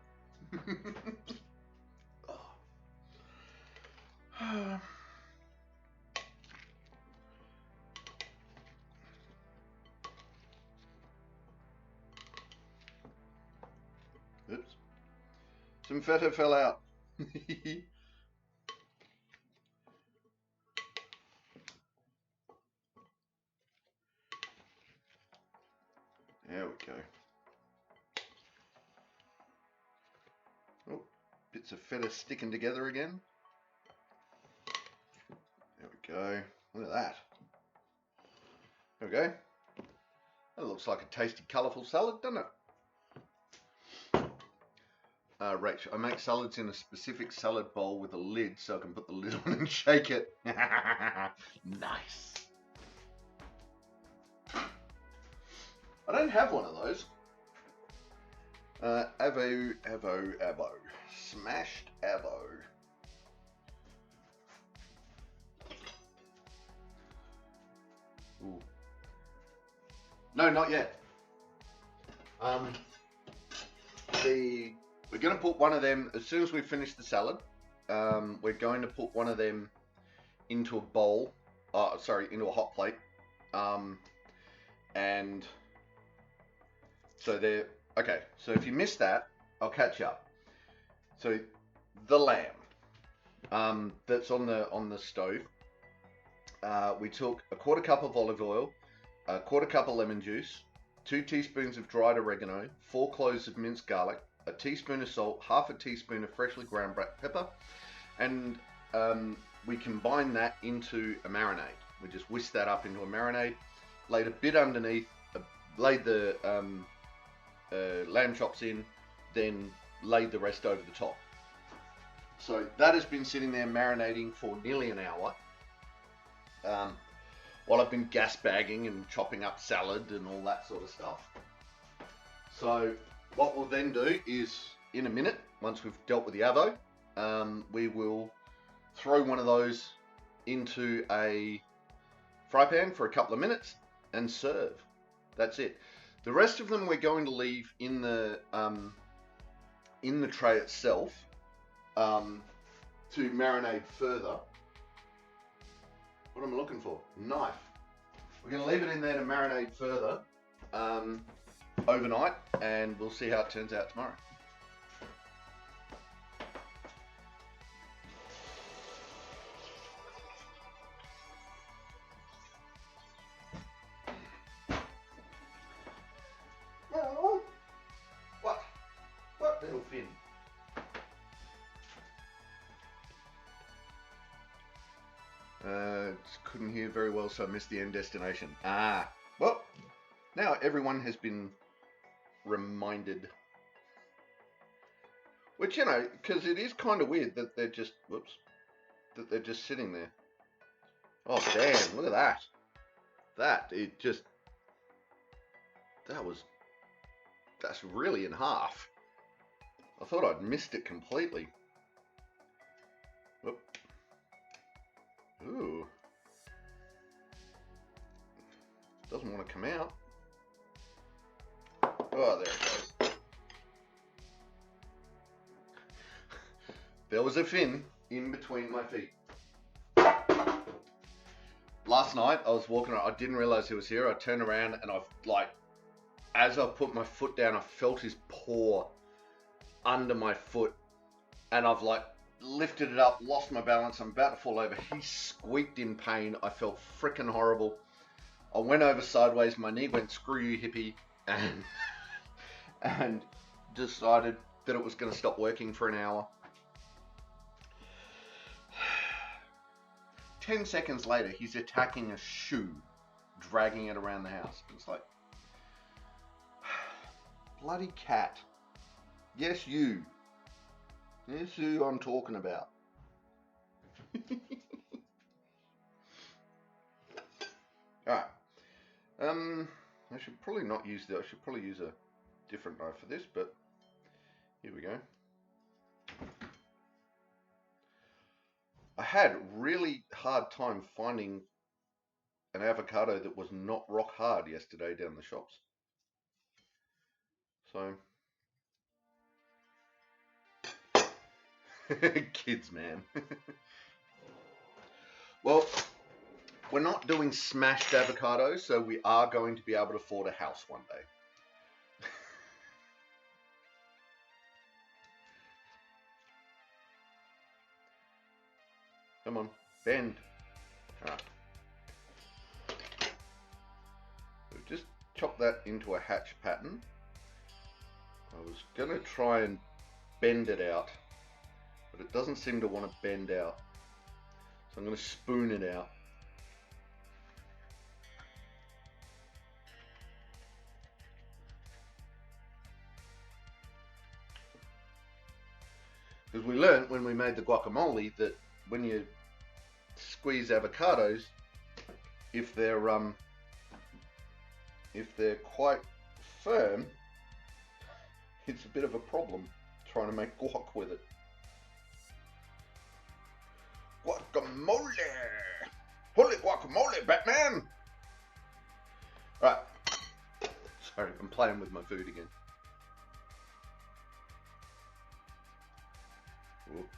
Oops. Some feta fell out. There we go. Oh, bits of feta sticking together again. There we go. Look at that. There we go. That looks like a tasty, colourful salad, doesn't it? Rach, I make salads in a specific salad bowl with a lid so I can put the lid on and shake it. Nice. I don't have one of those. Avo. Smashed avo. Ooh. No, not yet. We're going to put one of them, as soon as we finish the salad, we're going to put one of them into a bowl, into a hot plate. And so they're, okay, so if you missed that, I'll catch you up. So the lamb that's on the stove, we took a quarter cup of olive oil, a quarter cup of lemon juice, 2 teaspoons of dried oregano, 4 cloves of minced garlic, a teaspoon of salt, half a teaspoon of freshly ground black pepper, and we combine that into a marinade. We just whisk that up into a marinade, laid a bit underneath, laid the lamb chops in, then laid the rest over the top. So that has been sitting there marinating for nearly an hour. While I've been gas bagging and chopping up salad and all that sort of stuff. So what we'll then do is, in a minute, once we've dealt with the avo, we will throw one of those into a fry pan for a couple of minutes and serve. That's it. The rest of them we're going to leave in the tray itself to marinate further. What am I looking for? Knife. We're going to leave it in there to marinate further overnight, and we'll see how it turns out tomorrow. What little fin? Couldn't hear very well, so I missed the end destination. Well, now everyone has been reminded. Which, you know, because it is kind of weird that they're just, that they're just sitting there. Oh, damn, look at that. That's really in half. I thought I'd missed it completely. Whoop. Ooh. Doesn't want to come out. Oh, there it goes. There was a fin in between my feet. Last night I was walking around, I didn't realize he was here. I turned around and as I put my foot down, I felt his paw under my foot, and I've lifted it up, lost my balance, I'm about to fall over. He squeaked in pain. I felt frickin' horrible. I went over sideways, my knee went screw you hippie, and decided that it was going to stop working for an hour. 10 seconds later, he's attacking a shoe, dragging it around the house. It's like, bloody cat. Yes, you. Yes, who I'm talking about. Alright. I should probably not use that. I should probably use a different knife for this, but here we go. I had really hard time finding an avocado that was not rock hard yesterday down the shops. So, kids, man. Well, we're not doing smashed avocados, so we are going to be able to afford a house one day. Come on, bend. Alright. We've just chopped that into a hatch pattern. I was going to try and bend it out, but it doesn't seem to want to bend out. So I'm going to spoon it out. Because we learned when we made the guacamole that when you squeeze avocados, if they're quite firm, it's a bit of a problem trying to make guac with it. Guacamole! Holy guacamole, Batman! Right. Sorry, I'm playing with my food again. Whoop.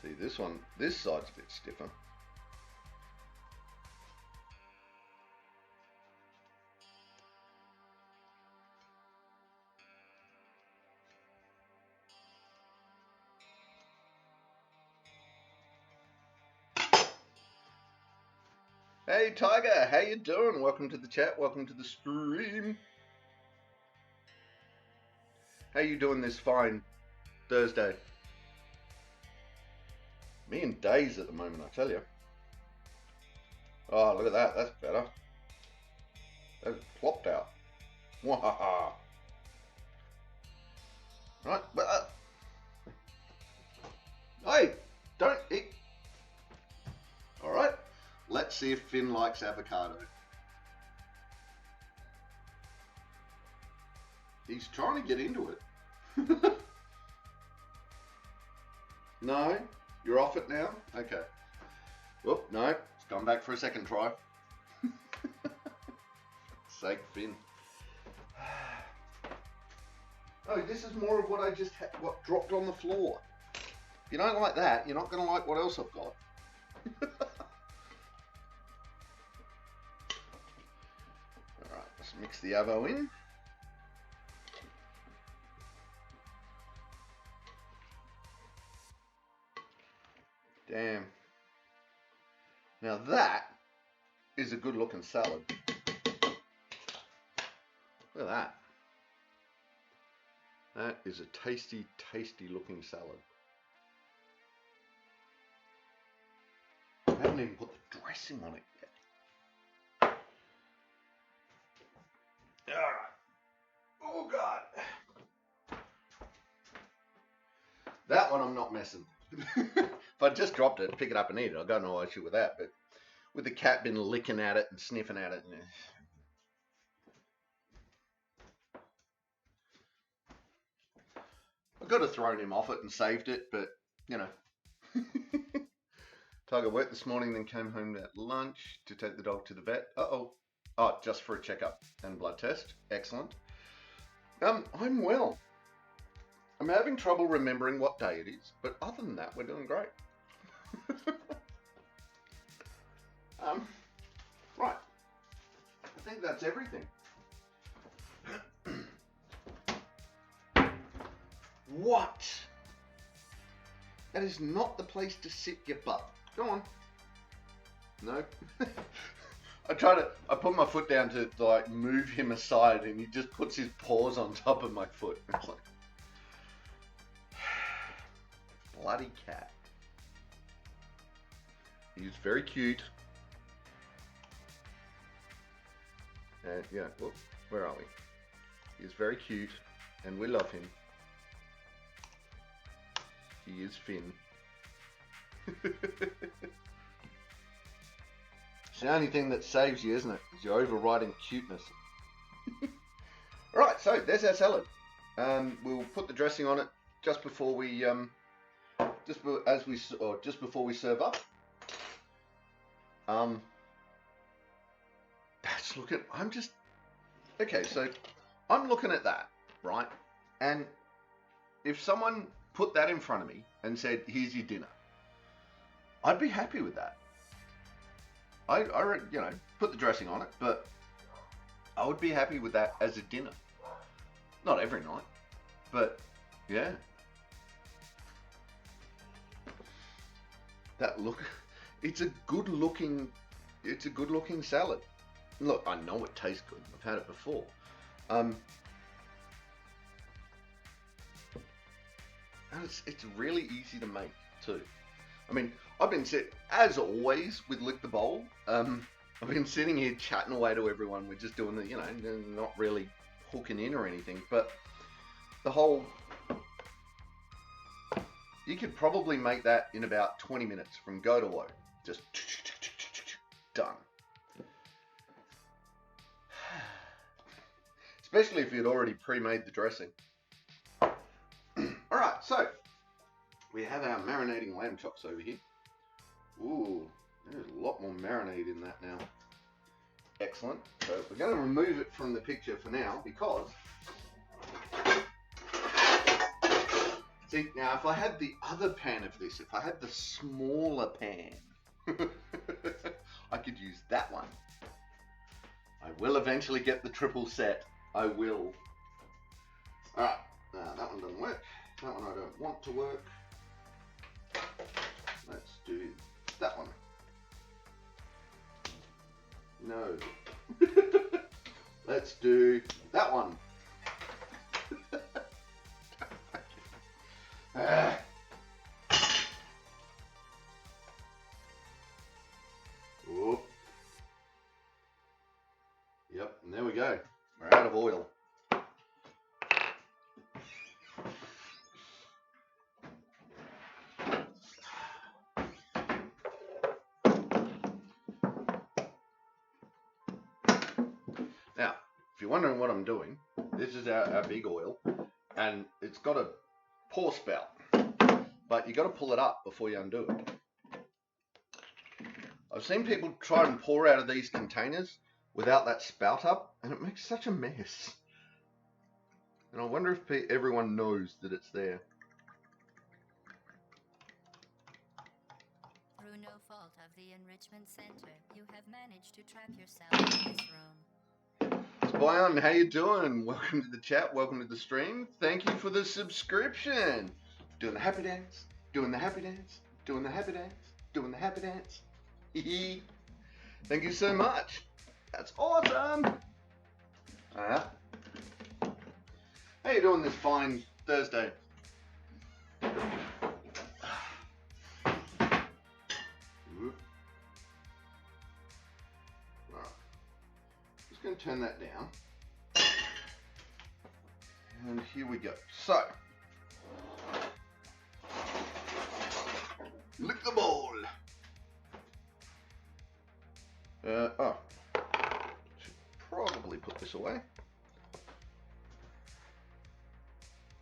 See, this side's a bit stiffer. Hey Tiger, how you doing? Welcome to the chat, welcome to the stream. How you doing this fine Thursday? Me in days at the moment, I tell you. Oh, look at that, that's better. That's plopped out. Wahaha. Right, but hey, don't eat. Alright. Let's see if Finn likes avocado. He's trying to get into it. No? You're off it now? Okay. Whoop, no. It's gone back for a second try. Sake, Finn. Oh, this is more of what I just what dropped on the floor. If you don't like that, you're not going to like what else I've got. Let's mix the avo in. Damn. Now that is a good looking salad. Look at that. That is a tasty, tasty looking salad. I haven't even put the dressing on it yet. Alright. Oh God. That one I'm not messing. If I just dropped it, pick it up and eat it, I've got no issue with that. But with the cat been licking at it and sniffing at it. I could have thrown him off it and saved it, but you know. Tiger worked this morning, then came home at lunch to take the dog to the vet. Uh-oh. Oh, just for a checkup and blood test. Excellent. I'm well. I'm having trouble remembering what day it is, but other than that, we're doing great. Right. I think that's everything. What? That is not the place to sit your butt. Go on. No. I put my foot down to like move him aside and he just puts his paws on top of my foot. It's like, bloody cat. He's very cute. And yeah, well, where are we? He's very cute and we love him. He is Finn. It's the only thing that saves you, isn't it? Is your overriding cuteness. Right, so there's our salad. We'll put the dressing on it just before we just before we serve up. That's looking. Okay. So I'm looking at that, right? And if someone put that in front of me and said, "Here's your dinner," I'd be happy with that. I put the dressing on it, but I would be happy with that as a dinner. Not every night, but yeah. That look, it's a good looking salad. Look, I know it tastes good. I've had it before. And it's really easy to make too. I mean, I've been as always with Lick the Bowl. I've been sitting here chatting away to everyone. We're just doing not really hooking in or anything. But the whole You could probably make that in about 20 minutes from go to woe. Just done. Especially if you'd already pre-made the dressing. Alright, so we have our marinating lamb chops over here. Ooh, there's a lot more marinade in that now. Excellent. So we're going to remove it from the picture for now because... See, now if I had the other pan of this, if I had the smaller pan, I could use that one. I will eventually get the triple set. I will. Alright, now that one doesn't work. That one I don't want to work. Let's do that one. No. Let's do that one. Whoop. Yep, and there we go. We're out of oil. Now, if you're wondering what I'm doing, this is our big oil, and it's got a pour spout, but you got to pull it up before you undo it. I've seen people try and pour out of these containers without that spout up, and it makes such a mess. And I wonder if everyone knows that it's there. Through no fault of the enrichment center, you have managed to trap yourself in this room. Spion, how you doing? Welcome to the chat, welcome to the stream. Thank you for the subscription. Doing the happy dance, doing the happy dance, doing the happy dance, doing the happy dance. Thank you so much. That's awesome. How you doing this fine Thursday? Just going to turn that down. And here we go. So, lick the bowl. Should probably put this away.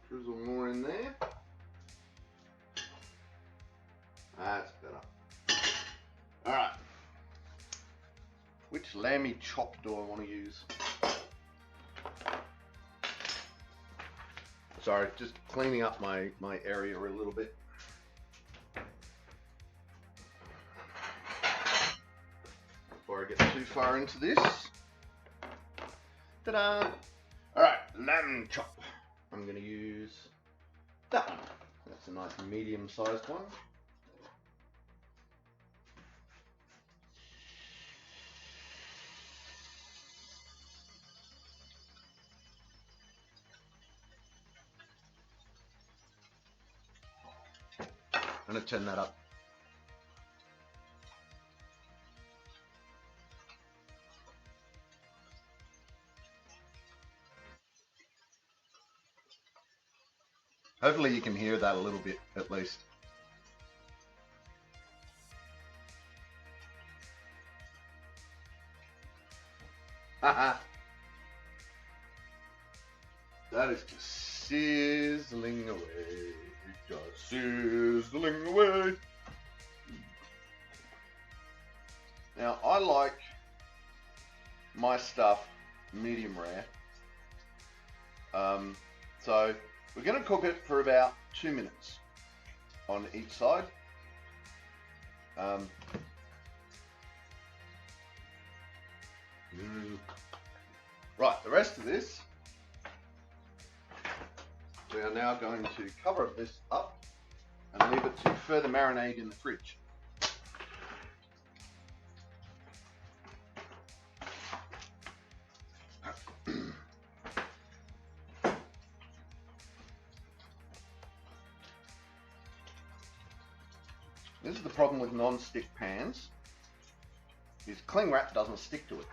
Drizzle more in there. That's better. Alright. Which lammy chop do I want to use? Sorry, just cleaning up my area a little bit. Before I get too far into this. Ta-da! Alright, lamb chop. I'm going to use that one. That's a nice medium-sized one. I'm going to turn that up. Hopefully you can hear that a little bit at least. Haha. That is just sizzling away. Just sizzling away. Now I like my stuff medium rare. So we're going to cook it for about 2 minutes on each side. Right, the rest of this, we are now going to cover this up and leave it to further marinate in the fridge. This is the problem with non-stick pans, is cling wrap doesn't stick to it.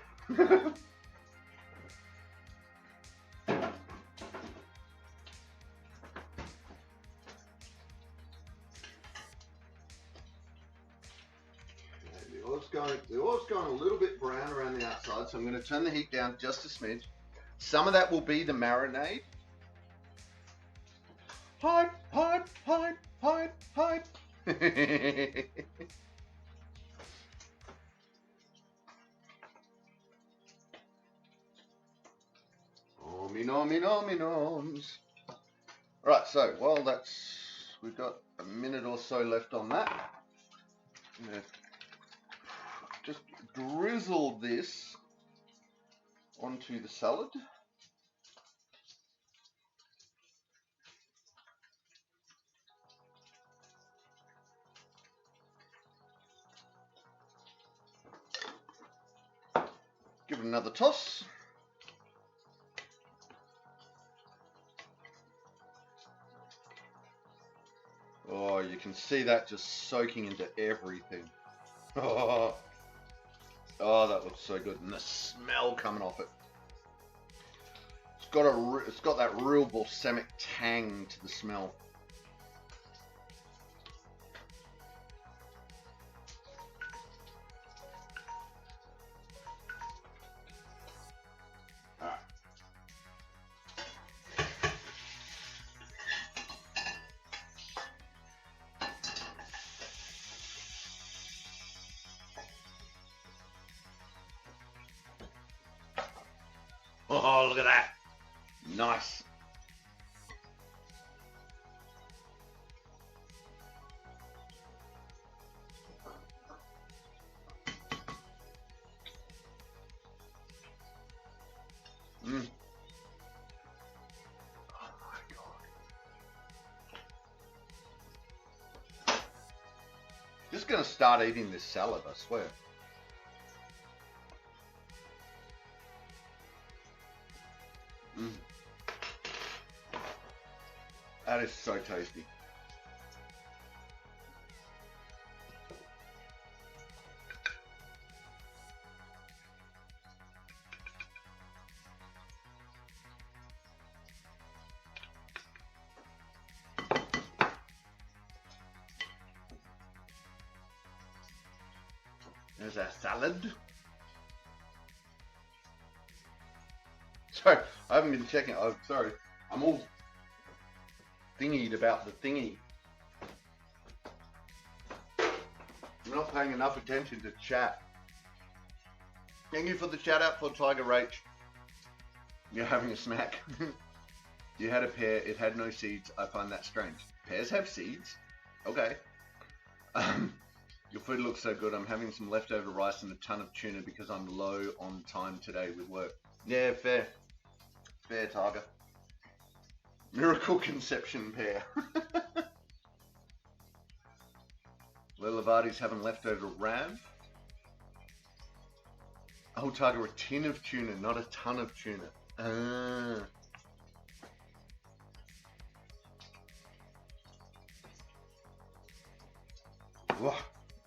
going a little bit brown around the outside, so I'm going to turn the heat down just a smidge. Some of that will be the marinade. Hype, hype, hype, hype, hype. Oh, me no, me no, me noms. Right, so while we've got a minute or so left on that. I'm going to just drizzle this onto the salad. Give it another toss. Oh, you can see that just soaking into everything. Oh, that looks so good, and the smell coming off it. It's got that real balsamic tang to the smell. Oh, look at that. Nice. Oh my God. Just gonna start eating this salad, I swear. That is so tasty. There's our salad. Sorry, I haven't been checking. Oh, sorry. I'm all thingied about the thingy. I'm not paying enough attention to chat. Thank you for the shout out for Tiger Rach. You're having a smack. You had a pear, it had no seeds. I find that strange. Pears have seeds? Okay. Your food looks so good. I'm having some leftover rice and a ton of tuna because I'm low on time today with work. Yeah, fair. Fair, Tiger. Miracle conception pear. Lilavati's having leftover rav. Oh, Tiger, a tin of tuna, not a ton of tuna.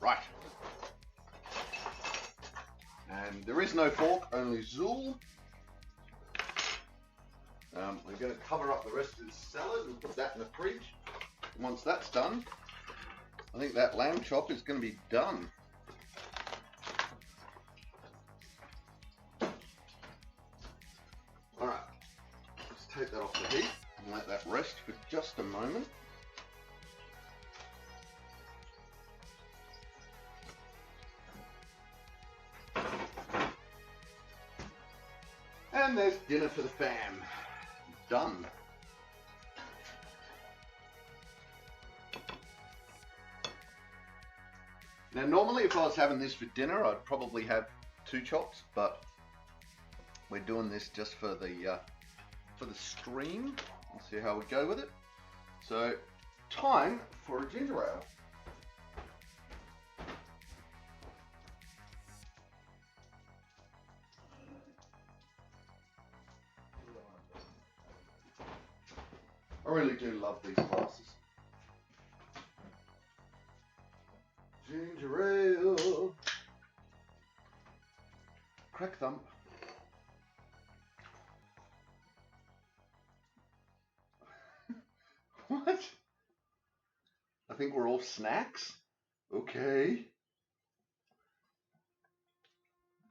Right. And there is no fork, only Zool. We're going to cover up the rest of the salad and put that in the fridge. Once that's done, I think that lamb chop is going to be done. Alright, let's take that off the heat and let that rest for just a moment. And there's dinner for the fam. Done. Now normally if I was having this for dinner I'd probably have 2 chops, but we're doing this just for the stream. Let's see how we go with it. So time for a ginger ale. I really do love these glasses. Ginger ale. Crack thump. What? I think we're all snacks? Okay.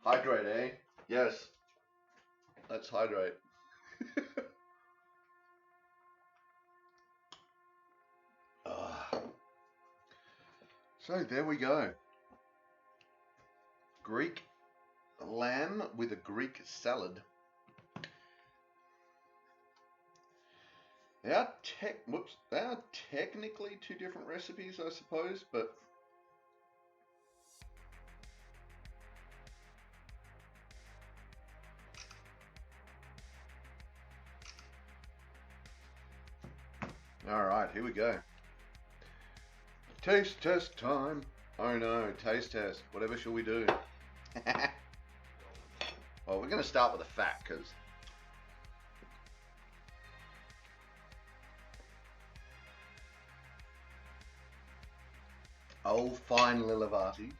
Hydrate, eh? Yes. Let's hydrate. So there we go. Greek lamb with a Greek salad. They are technically two different recipes, I suppose, but all right, here we go. Taste test time. Oh no, taste test. Whatever shall we do? Well, we're going to start with the fat, because oh, fine, Lilavati.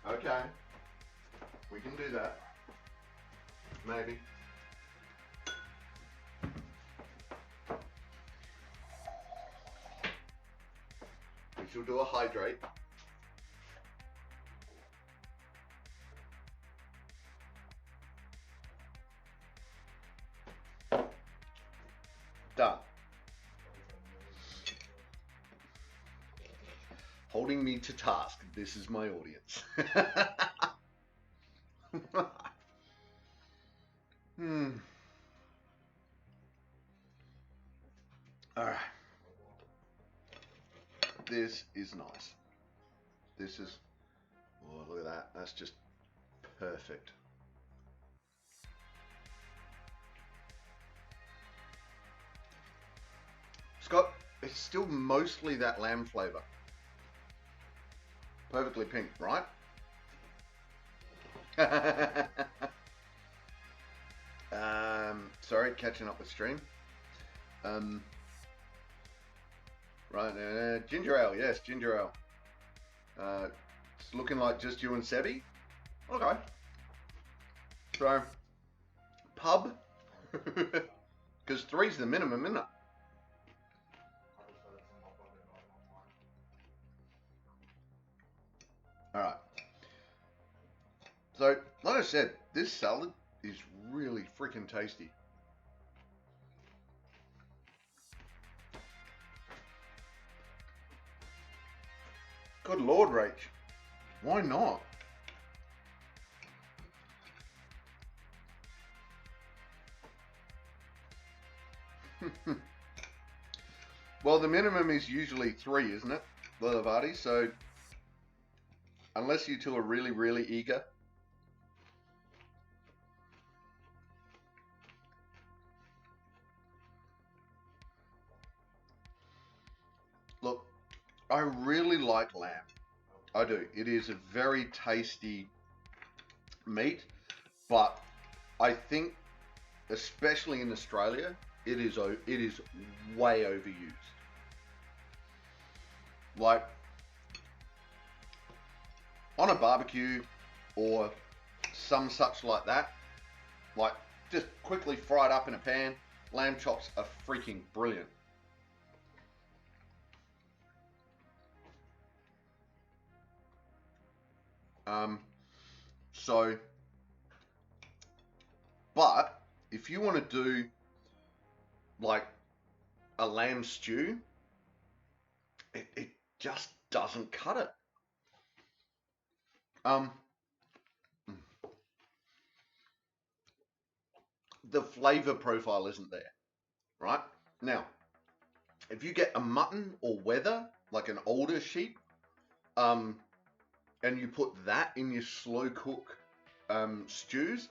Okay, we can do that. Maybe. We shall do a hydrate. Done. Holding me to task. This is my audience. All right. This is nice. This is, oh, look at that. That's just perfect. Scott, it's still mostly that lamb flavor. Perfectly pink, right? Sorry, catching up with stream. Right, ginger ale, yes, ginger ale. It's looking like just you and Sebi. Okay. So, pub, because 3's the minimum, isn't it? All right. So, like I said, this salad is really freaking tasty. Good Lord, Rach. Why not? Well, the minimum is usually 3, isn't it, Lilavati? So, unless you two are really, really eager. Look, I really like lamb. I do. It is a very tasty meat, but I think, especially in Australia, it is way overused. Like, on a barbecue or some such like that, like just quickly fried up in a pan, lamb chops are freaking brilliant. So, but if you want to do like a lamb stew, it just doesn't cut it. The flavor profile isn't there, right? Now, if you get a mutton or wether, like an older sheep, and you put that in your slow cook stews,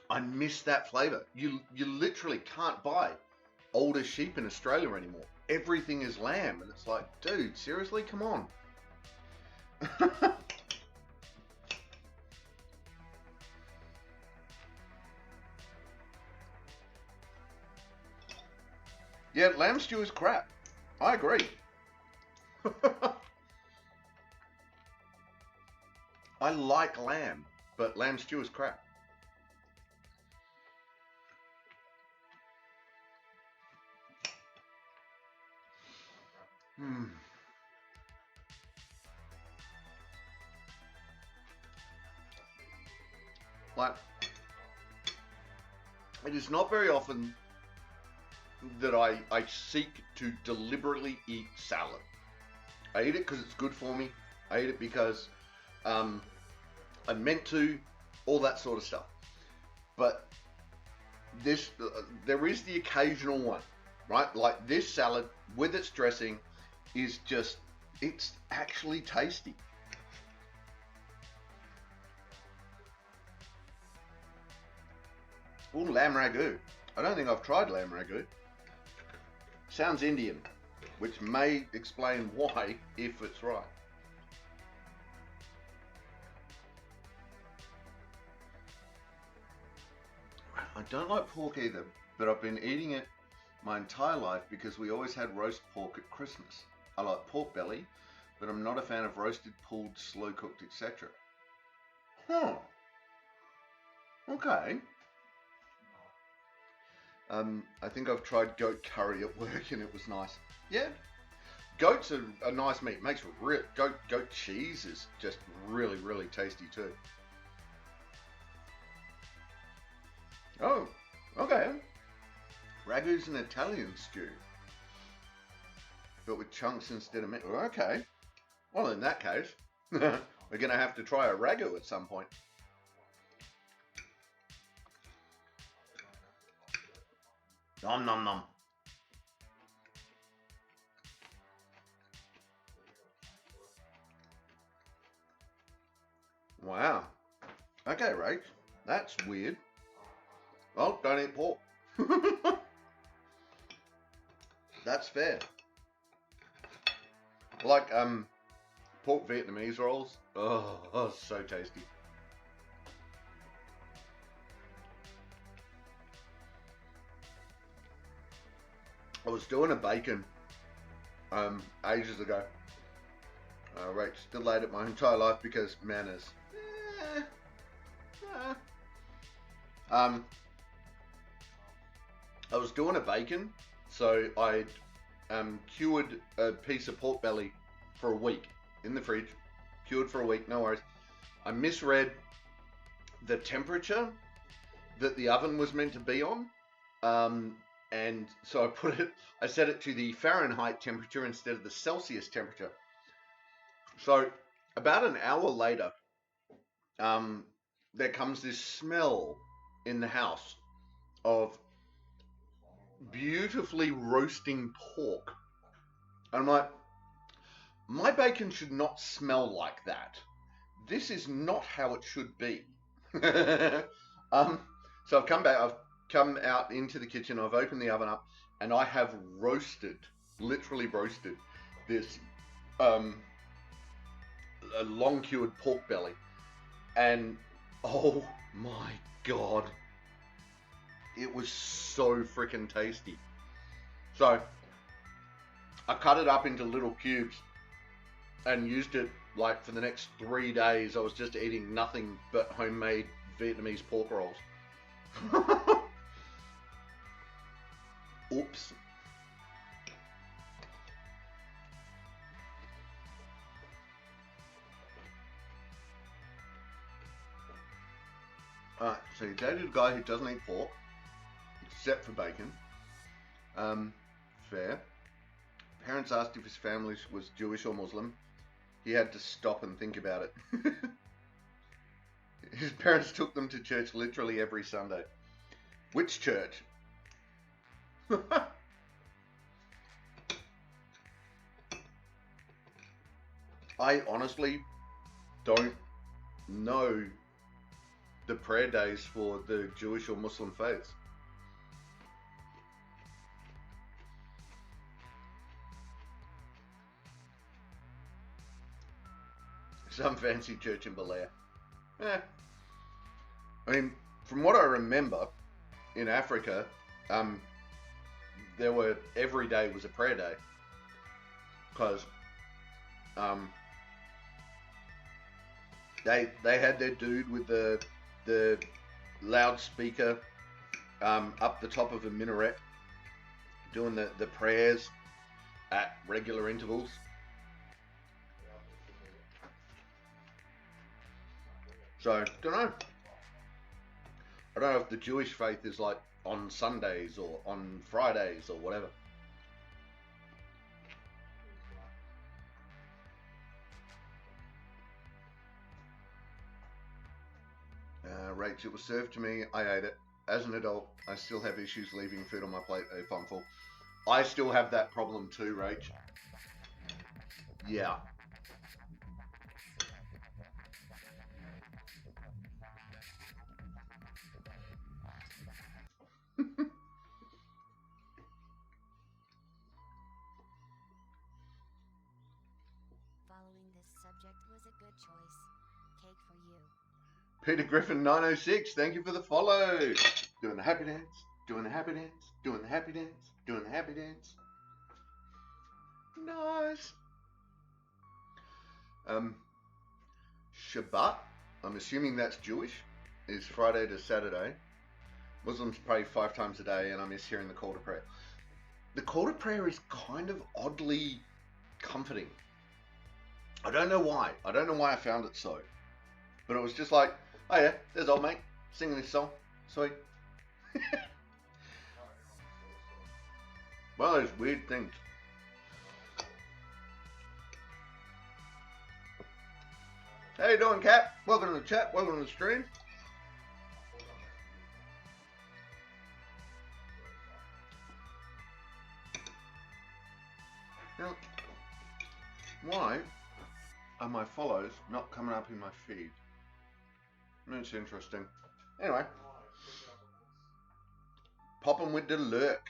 I miss that flavor. You literally can't buy older sheep in Australia anymore. Everything is lamb, and it's like, dude, seriously, come on. Yeah, lamb stew is crap. I agree. I like lamb, but lamb stew is crap. Like, it is not very often that I seek to deliberately eat salad. I eat it because it's good for me. I eat it because I'm meant to, all that sort of stuff. But this, there is the occasional one, right? Like this salad with its dressing is just, it's actually tasty. Ooh, lamb ragu. I don't think I've tried lamb ragu. Sounds Indian, which may explain why, if it's right. I don't like pork either, but I've been eating it my entire life because we always had roast pork at Christmas. I like pork belly, but I'm not a fan of roasted, pulled, slow cooked, etc. Huh. Okay. I think I've tried goat curry at work and it was nice. Yeah. Goat's a nice meat. Makes real goat cheese is just really, really tasty too. Oh, okay. Ragu's an Italian stew, but with chunks instead of meat. Okay. Well, in that case, we're gonna have to try a ragu at some point. Nom nom nom. Wow. Okay, Rach. That's weird. Well, don't eat pork. That's fair. Like pork Vietnamese rolls. Oh, so tasty. I was doing a bacon ages ago. Right, still ate it my entire life because manners. I was doing a bacon, so I cured a piece of pork belly for a week in the fridge. Cured for a week, no worries. I misread the temperature that the oven was meant to be on. And so I set it to the Fahrenheit temperature instead of the Celsius temperature. So about an hour later, there comes this smell in the house of beautifully roasting pork. And I'm like, my bacon should not smell like that. This is not how it should be. So I've come back, I've come out into the kitchen, I've opened the oven up, and I have roasted, literally roasted, this a long cured pork belly. And oh my god, it was so freaking tasty. So I cut it up into little cubes and used it like for the next 3 days. I was just eating nothing but homemade Vietnamese pork rolls. Oops. Alright, so you dated a guy who doesn't eat pork, except for bacon. Fair. Parents asked if his family was Jewish or Muslim. He had to stop and think about it. His parents took them to church literally every Sunday. Which church? I honestly don't know the prayer days for the Jewish or Muslim faiths. Some fancy church in Belair. I mean, from what I remember, in Africa, every day was a prayer day, because they had their dude with the loudspeaker up the top of a minaret doing the prayers at regular intervals. So, don't know. I don't know if the Jewish faith is like on Sundays or on Fridays or whatever. Rach, it was served to me. I ate it. As an adult, I still have issues leaving food on my plate if I'm full. I still have that problem too, Rach. Yeah. Following this subject was a good choice. Cake for you. Peter Griffin 906, thank you for the follow. Doing the happy dance, doing the happy dance, doing the happy dance, doing the happy dance. Nice. Shabbat, I'm assuming that's Jewish, is Friday to Saturday. Muslims pray 5 times a day, and I miss hearing the call to prayer. The call to prayer is kind of oddly comforting. I don't know why. I don't know why I found it so. But it was just like, oh yeah, there's old mate singing this song. Sweet. One of those weird things. How you doing, Cap? Welcome to the chat. Welcome to the stream. Now, why are my follows not coming up in my feed? That's interesting. Anyway, pop them with the lurk.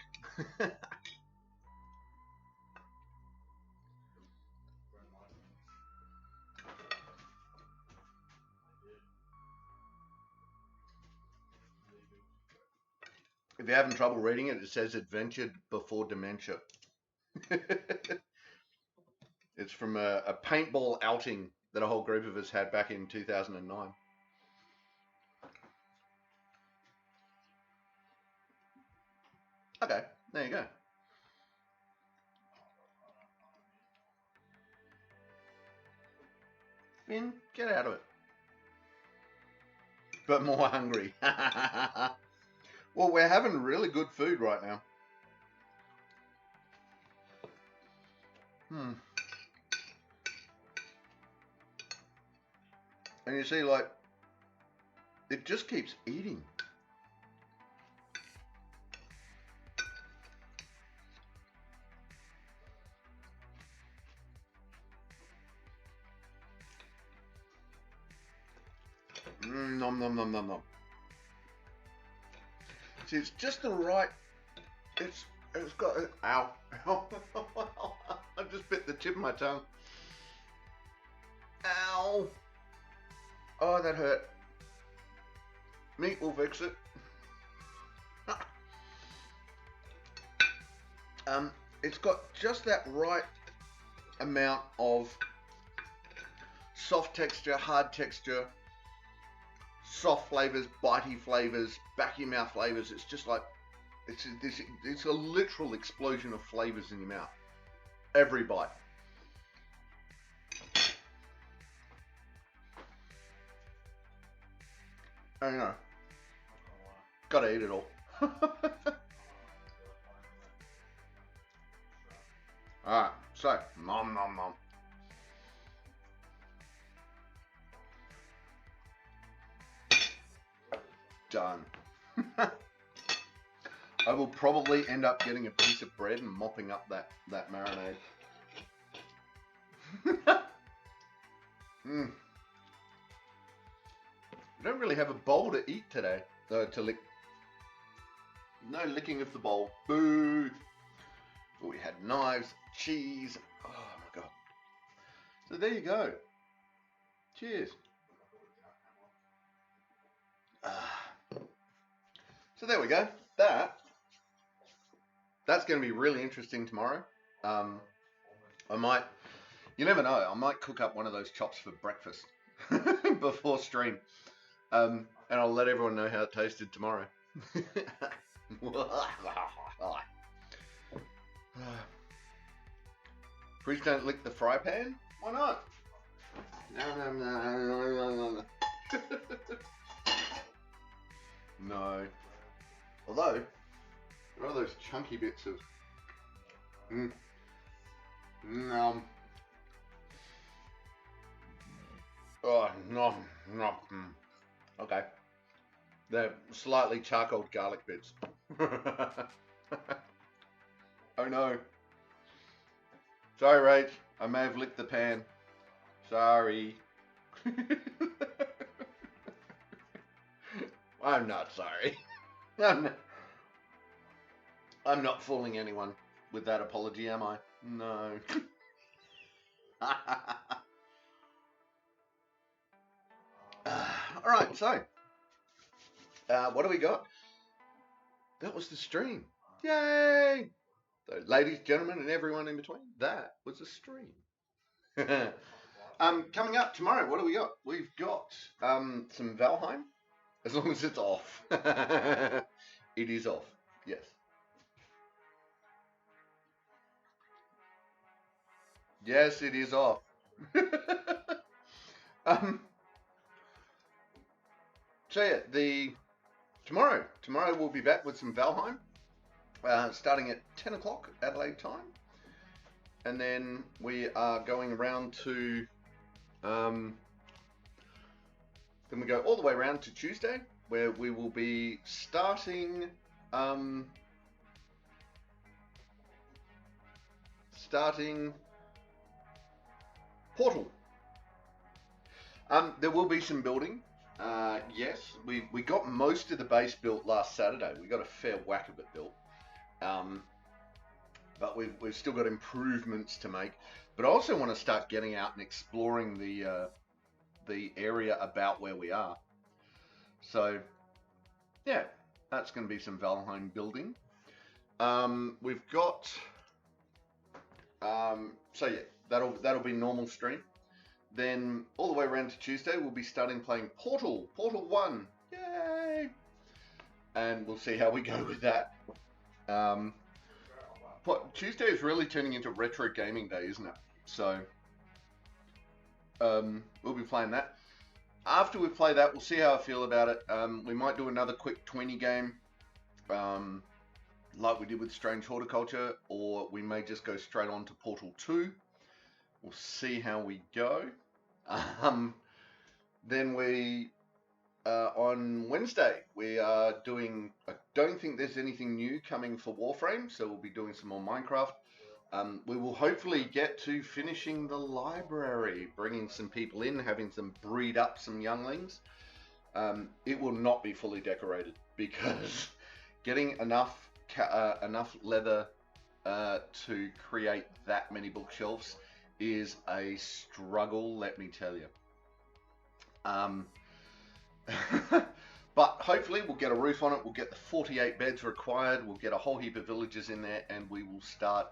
If you're having trouble reading it, it says adventured before dementia. It's from a paintball outing that a whole group of us had back in 2009. Okay, there you go. Finn, get out of it. But more hungry. Well, we're having really good food right now. And you see, like, it just keeps eating. Nom nom nom nom nom. See, it's just the right. It's got. Ow! I just bit the tip of my tongue. Ow! Oh, that hurt. Meat will fix it. It's got just that right amount of soft texture, hard texture, soft flavors, bitey flavors, back of your mouth flavors. It's just like it's a literal explosion of flavors in your mouth. Every bite. I don't know. Gotta eat it all. Alright, so, nom nom nom. Done. I will probably end up getting a piece of bread and mopping up that marinade. I don't really have a bowl to eat today, to lick. No licking of the bowl. Boo! But we had knives, cheese. Oh my god. So there you go. Cheers. So there we go. That's going to be really interesting tomorrow. I might, you never know, I might cook up one of those chops for breakfast before stream. And I'll let everyone know how it tasted tomorrow. Please don't lick the fry pan. Why not? No. No. Although, there are those chunky bits of... Oh, no. Okay. They're slightly charcoal garlic bits. Oh no. Sorry, Rach. I may have licked the pan. Sorry. I'm not sorry. I'm not fooling anyone with that apology, am I? No. Alright, so what do we got? That was the stream. Yay! So, ladies, gentlemen, and everyone in between, that was a stream. Coming up tomorrow, what do we got? We've got some Valheim, as long as it's off. It is off, yes. Yes, it is off. So yeah, tomorrow we'll be back with some Valheim, starting at 10 o'clock Adelaide time, and then we are going around to, then we go all the way around to Tuesday, where we will be starting Portal. There will be some building. Yes, we got most of the base built last Saturday. We got a fair whack of it built. But we've still got improvements to make. But I also want to start getting out and exploring the area about where we are. So yeah, that's going to be some Valheim building. We've got so yeah, that'll be normal stream. Then all the way around to Tuesday, we'll be starting playing Portal 1. Yay! And we'll see how we go with that. Tuesday is really turning into retro gaming day, isn't it? So we'll be playing that. After we play that, we'll see how I feel about it. We might do another quick 20 game, like we did with Strange Horticulture, or we may just go straight on to Portal 2. We'll see how we go. Then we, on Wednesday, we are doing, I don't think there's anything new coming for Warframe, so we'll be doing some more Minecraft. We will hopefully get to finishing the library, bringing some people in, having them breed up some younglings. It will not be fully decorated because getting enough leather to create that many bookshelves is a struggle, let me tell you. But hopefully we'll get a roof on it, we'll get the 48 beds required, we'll get a whole heap of villagers in there, and we will start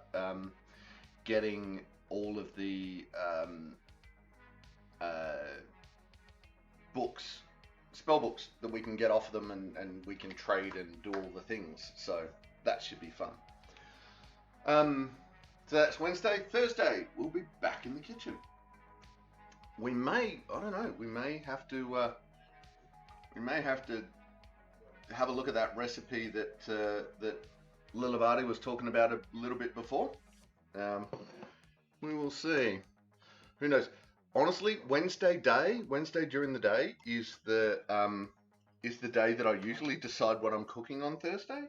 getting all of the books, spell books that we can get off them, and we can trade and do all the things. So that should be fun. So that's Wednesday. Thursday, we'll be back in the kitchen. We may, I don't know, we may have to have a look at that recipe that that Lilavati was talking about a little bit before. We will see. Who knows? Honestly, Wednesday during the day is the day that I usually decide what I'm cooking on Thursday.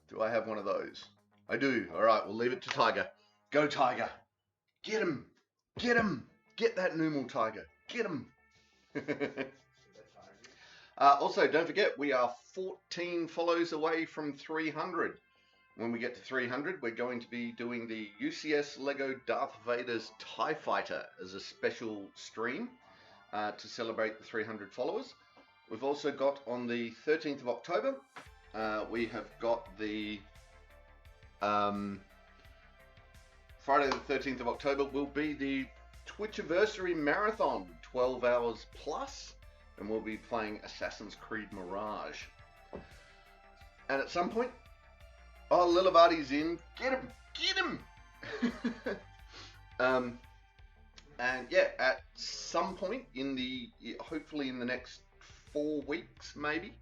Do I have one of those? I do. All right, we'll leave it to Tiger. Go, Tiger. Get him. Get him. Get that Numal Tiger. Get him. Also, don't forget, we are 14 follows away from 300. When we get to 300, we're going to be doing the UCS Lego Darth Vader's TIE Fighter as a special stream to celebrate the 300 followers. We've also got on the 13th of October, we have got the Friday the 13th of October will be the Twitchiversary Marathon, 12 hours plus, and we'll be playing Assassin's Creed Mirage. And at some point, oh, Lilavati's in, get him, get him! And yeah, at some point in the, hopefully in the next 4 weeks, maybe,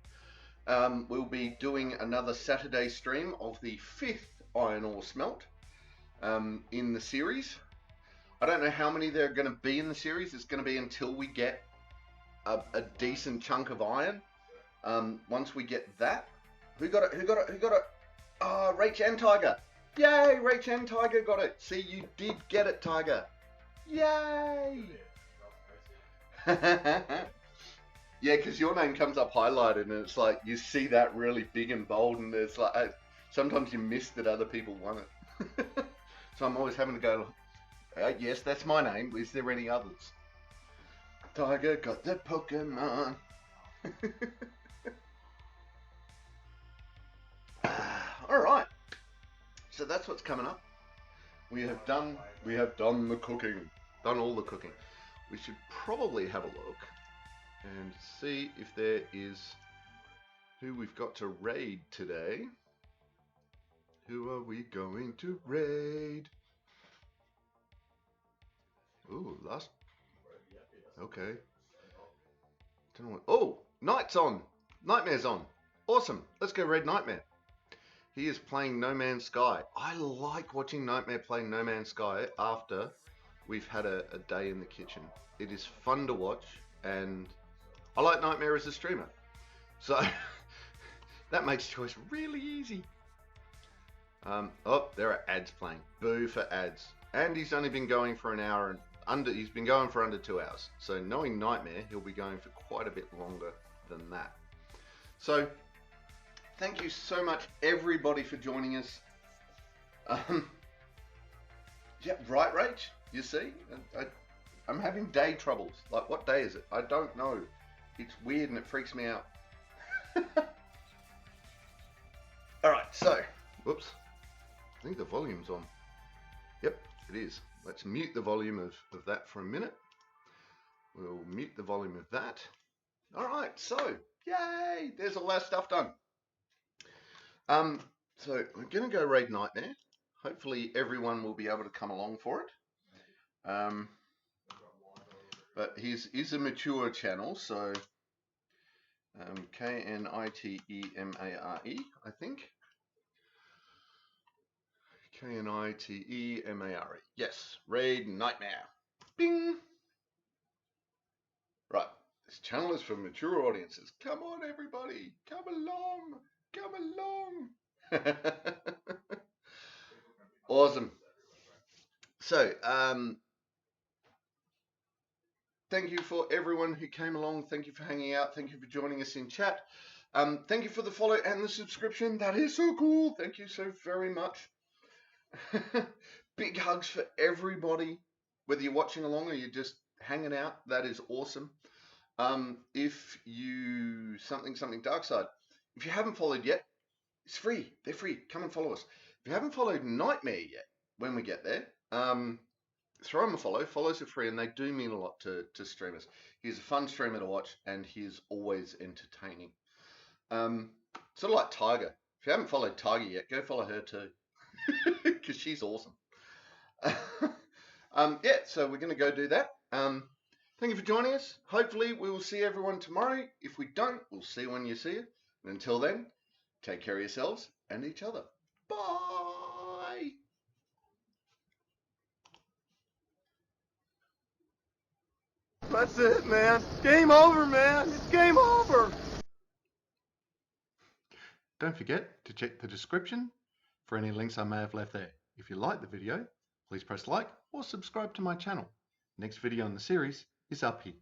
we'll be doing another Saturday stream of the 5th iron ore smelt in the series. I don't know how many there are going to be in the series. It's going to be until we get a decent chunk of iron. Once we get that, who got it? Who got it? Who got it? Ah, Rach and Tiger. Yay, Rach and Tiger got it. See, you did get it, Tiger. Yay. Yeah, because your name comes up highlighted, and it's like you see that really big and bold, and it's like sometimes you miss that other people won it. So I'm always having to go, yes, that's my name. Is there any others? Tiger got the Pokemon. All right. So that's what's coming up. We have done the cooking. Done all the cooking. We should probably have a look and see if there is who we've got to raid today. Who are we going to raid? Ooh, last. Okay. Don't know what. Oh, Night's on. Nightmare's on. Awesome. Let's go raid Nightmare. He is playing No Man's Sky. I like watching Nightmare play No Man's Sky after we've had a day in the kitchen. It is fun to watch, and I like Nightmare as a streamer. So that makes choice really easy. Oh, there are ads playing. Boo for ads. And he's only been going for an hour and under. He's been going for under 2 hours. So knowing Nightmare, he'll be going for quite a bit longer than that. So thank you so much, everybody, for joining us. Yeah, right, Rach? You see? I'm having day troubles. Like, what day is it? I don't know. It's weird and it freaks me out. Alright, so, whoops. I think the volume's on. Yep, it is. Let's mute the volume of that for a minute. We'll mute the volume of that. Alright, so, yay! There's all that stuff done. So we're going to go raid Nightmare. Hopefully everyone will be able to come along for it. But his is a mature channel, so K-N-I-T-E-M-A-R-E, I think. K-N-I-T-E-M-A-R-E. Yes, raid Nightmare. Bing! Right, this channel is for mature audiences. Come on, everybody. Come along. Come along. Awesome. So, thank you for everyone who came along. Thank you for hanging out. Thank you for joining us in chat. Thank you for the follow and the subscription. That is so cool. Thank you so very much. Big hugs for everybody, whether you're watching along or you're just hanging out. That is awesome. If you something Dark Side, if you haven't followed yet, it's free. They're free. Come and follow us. If you haven't followed Nightmare yet, when we get there, throw him a follow. Follows are free, and they do mean a lot to streamers. He's a fun streamer to watch, and he's always entertaining. Sort of like Tiger. If you haven't followed Tiger yet, go follow her too, because she's awesome. Yeah, so we're going to go do that. Thank you for joining us. Hopefully we will see everyone tomorrow. If we don't, we'll see you when you see it. And until then, take care of yourselves and each other. Bye! That's it, man. Game over, man. It's game over. Don't forget to check the description for any links I may have left there. If you like the video, please press like or subscribe to my channel. Next video in the series is up here.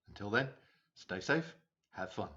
Until then, stay safe, have fun.